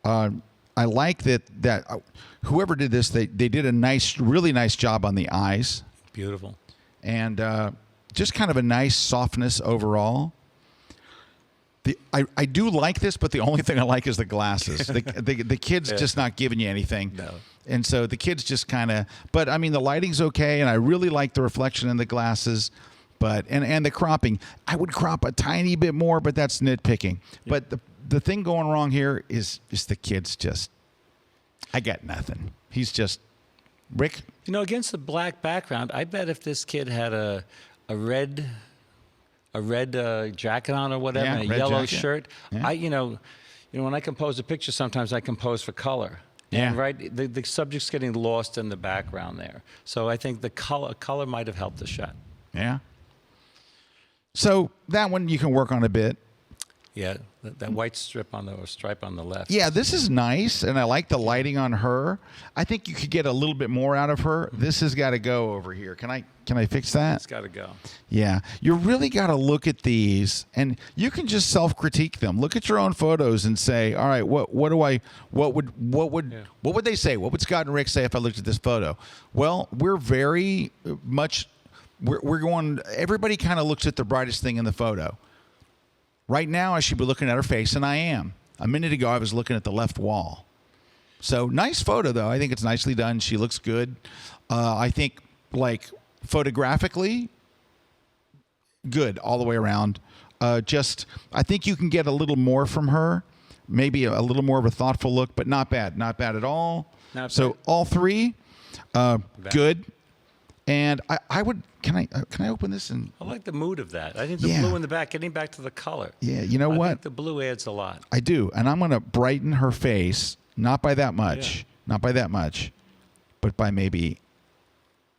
I like that whoever did this, they did a really nice job on the eyes. Beautiful. And just kind of a nice softness overall. I do like this, but the only thing I like is the glasses. The kid's just not giving you anything. No. And so the kid's just kind of, but I mean, the lighting's okay, and I really like the reflection in the glasses, but, and the cropping. I would crop a tiny bit more, but that's nitpicking. Yeah. But the thing going wrong here is just the kid's just, I got nothing. He's just, Rick? You know, against the black background, I bet if this kid had a red jacket on or whatever, and a yellow shirt, yeah. you know, when I compose a picture, sometimes I compose for color. Yeah. And, right, the subject's getting lost in the background there. So I think the color might have helped the shot. Yeah. So that one you can work on a bit. Yeah, that white stripe on the left. Yeah, this is nice, and I like the lighting on her. I think you could get a little bit more out of her. This has got to go over here. Can I fix that? It's got to go. Yeah, you really got to look at these, and you can just self-critique them. Look at your own photos and say, all right, what would they say? What would Scott and Rick say if I looked at this photo? Well, we're very much we're going. Everybody kind of looks at the brightest thing in the photo. Right now, I should be looking at her face, and I am. A minute ago, I was looking at the left wall. So, nice photo, though. I think it's nicely done. She looks good. I think, like, photographically, good all the way around. I think you can get a little more from her. Maybe a little more of a thoughtful look, but not bad. Not bad at all. Not so, bad. all 3, good. And I would, can I open this? And I like the mood of that. I think the blue in the back, getting back to the color. Yeah, you know what? I think the blue adds a lot. I do. And I'm going to brighten her face, not by that much, but by maybe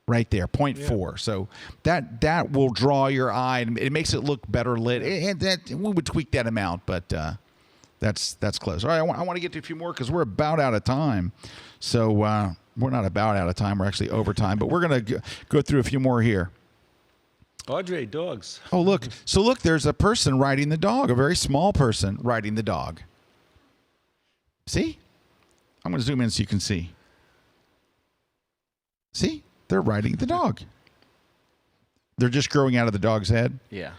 right there, 0.4. Yeah. So that will draw your eye, and it makes it look better lit. And we would tweak that amount, but that's close. All right, I want to get to a few more because we're about out of time. So we're not about out of time. We're actually over time, but we're going to go through a few more here. Audrey, dogs. Oh, look. So look, there's a person riding the dog, a very small person riding the dog. See? I'm going to zoom in so you can see. See? They're riding the dog. They're just growing out of the dog's head. Yeah.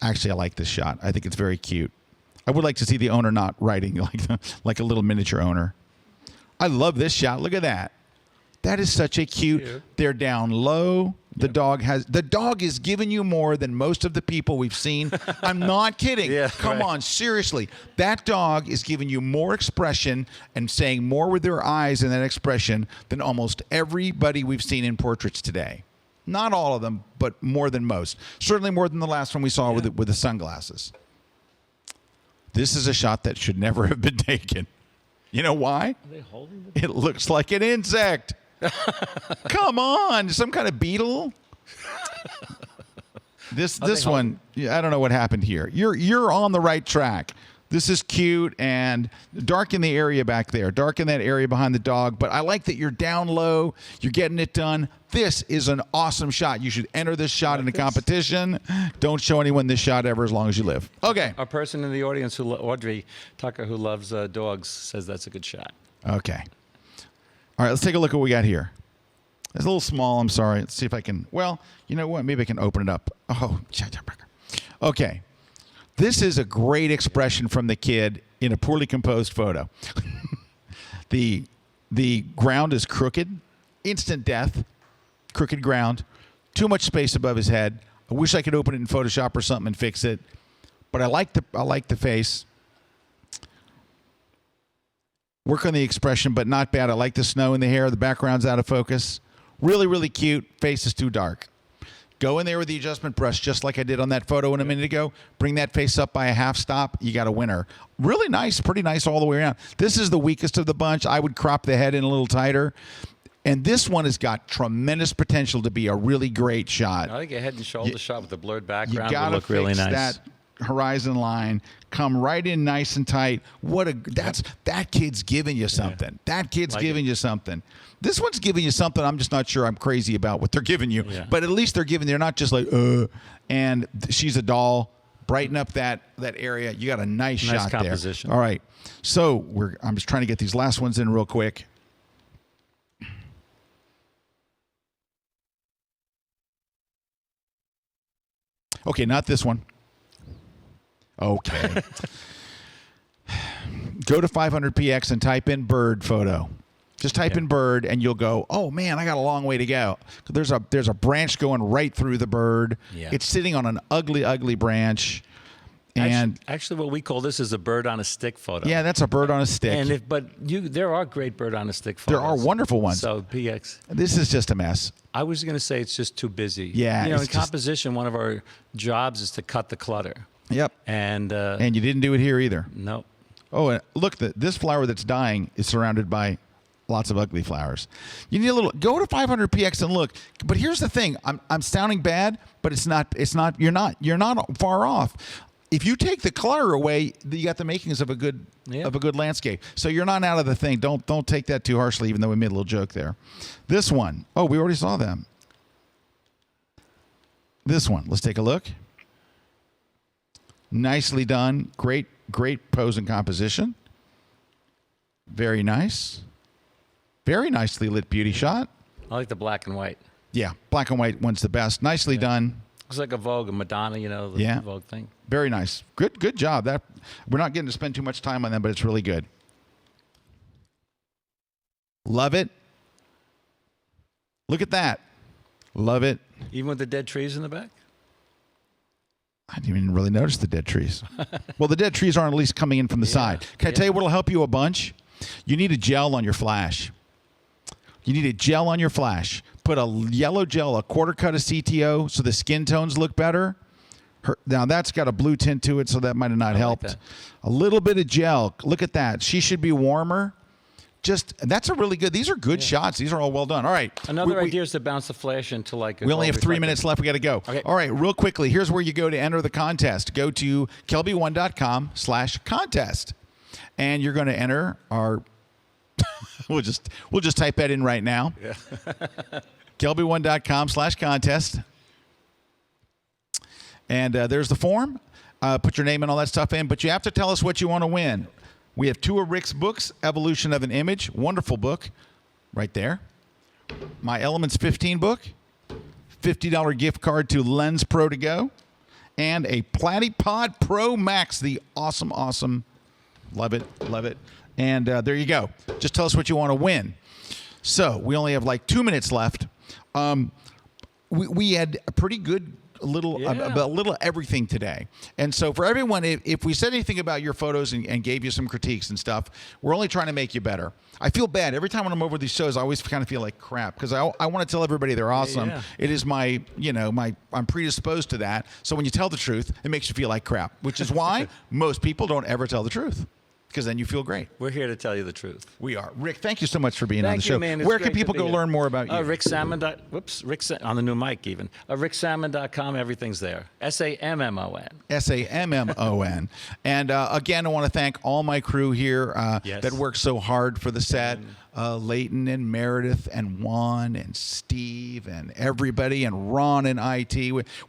Actually, I like this shot. I think it's very cute. I would like to see the owner not riding like a little miniature owner. I love this shot. Look at that. That is such a cute. They're down low. The dog is giving you more than most of the people we've seen. I'm not kidding. Come on, seriously. That dog is giving you more expression and saying more with their eyes in that expression than almost everybody we've seen in portraits today. Not all of them, but more than most. Certainly more than the last one we saw with the sunglasses. This is a shot that should never have been taken. You know why? Are they holding the It looks like an insect. Come on, some kind of beetle. This one, I don't know what happened here. You're on the right track. This is cute and darken the area back there. Darken that area behind the dog. But I like that you're down low. You're getting it done. This is an awesome shot. You should enter this shot in a competition. Don't show anyone this shot ever as long as you live. Okay. A person in the audience, Audrey Tucker, who loves dogs, says that's a good shot. Okay. All right, let's take a look at what we got here. It's a little small. I'm sorry. Let's see if I can. Well, you know what? Maybe I can open it up. Oh, okay. This is a great expression from the kid in a poorly composed photo. The ground is crooked, instant death, crooked ground, too much space above his head. I wish I could open it in Photoshop or something and fix it, but I like the face. Work on the expression, but not bad. I like the snow in the hair. The background's out of focus. Really, really cute. Face is too dark. Go in there with the adjustment brush, just like I did on that photo a minute ago. Bring that face up by a half stop. You got a winner. Really nice, pretty nice all the way around. This is the weakest of the bunch. I would crop the head in a little tighter. And this one has got tremendous potential to be a really great shot. I think a head and shoulder shot with a blurred You background got would to look really fix nice. that horizon line. Come right in nice and tight. That kid's giving you something. That kid's giving you something. This one's giving you something. I'm just not sure I'm crazy about what they're giving you. Yeah. But at least they're not just like, and she's a doll. Brighten up that area. You got a nice shot composition. there. All right. So I'm just trying to get these last ones in real quick. Okay, not this one. Okay. Go to 500px and type in bird photo. Just type in bird and you'll go, oh man, I got a long way to go. There's a branch going right through the bird. Yeah. It's sitting on an ugly, ugly branch. And actually, what we call this is a bird on a stick photo. yeah, that's a bird on a stick. And there are great bird on a stick photos. There are wonderful ones. So PX. This is just a mess. I was going to say it's just too busy. Yeah, in it's just- composition, one of our jobs is to cut the clutter. Yep. And you didn't do it here either. No. Oh, and look, this flower that's dying is surrounded by lots of ugly flowers. You need a little. Go to 500px and look. But here's the thing. I'm sounding bad, but it's not. You're not far off. If you take the clutter away, you got the makings of a good landscape. So you're not out of the thing. Don't take that too harshly, even though we made a little joke there. This one. Oh, we already saw them. This one. Let's take a look. Nicely done. Great pose and composition. Very nice. Very nicely lit beauty shot. I like the black and white. Yeah, black and white one's the best. Nicely done. Looks like a Vogue, a Madonna, the Vogue thing. Very nice. Good job. That we're not getting to spend too much time on them, but it's really good. Love it. Look at that. Love it. Even with the dead trees in the back? I didn't even really notice the dead trees. Well, the dead trees aren't at least coming in from the side. Can I tell you what'll help you a bunch? You need a gel on your flash. You need a gel on your flash. Put a yellow gel, a quarter cut of CTO, so the skin tones look better. Now, that's got a blue tint to it, so that might have not helped. Like a little bit of gel. Look at that. She should be warmer. That's a really good. These are good shots. These are all well done. All right. Another idea is to bounce the flash into like a we only have gold 3 reflector. minutes left. We got to go. Okay. All right, real quickly. Here's where you go to enter the contest. Go to kelby1.com/contest, and you're going to enter our. we'll just type that in right now. Yeah. kelby1.com/contest, and there's the form. Put your name and all that stuff in, but you have to tell us what you want to win. We have 2 of Rick's books, Evolution of an Image, wonderful book, right there. My Elements 15 book, $50 gift card to Lens Pro to go, and a Platypod Pro Max, the awesome, love it. And there you go. Just tell us what you want to win. So we only have like 2 minutes left. We had a pretty good a little everything today. And so for everyone, if we said anything about your photos and gave you some critiques and stuff, we're only trying to make you better. I feel bad. Every time when I'm over these shows, I always kind of feel like crap because I want to tell everybody they're awesome. Yeah. It is I'm predisposed to that. So when you tell the truth, it makes you feel like crap, which is why most people don't ever tell the truth. Because then you feel great. We're here to tell you the truth. We are. Rick, thank you so much for being on the show. Man. It's Where great can people to go be here. learn more about you? Rick Sammon. On the new mic even. RickSammon.com. Everything's there. SAMMON. SAMMON. And again, I want to thank all my crew here Yes. that worked so hard for the set. Leighton and Meredith and Juan and Steve and everybody and Ron and IT.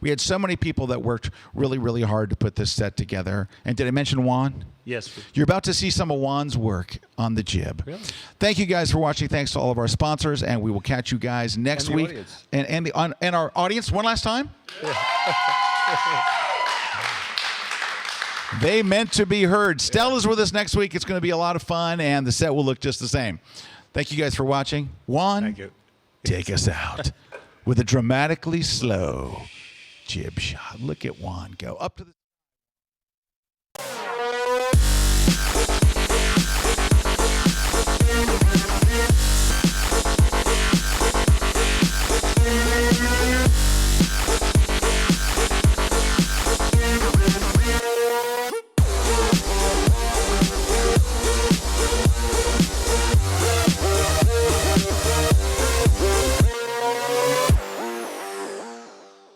We had so many people that worked really, really hard to put this set together. And did I mention Juan? Yes. You're about to see some of Juan's work on the jib. Really? Thank you guys for watching. Thanks to all of our sponsors, and we will catch you guys next And the week. audience. And our audience, one last time. They meant to be heard. Stella's with us next week. It's going to be a lot of fun, and the set will look just the same. Thank you guys for watching. Juan, Thank you. take us out with a dramatically slow jib shot. Look at Juan go up to the...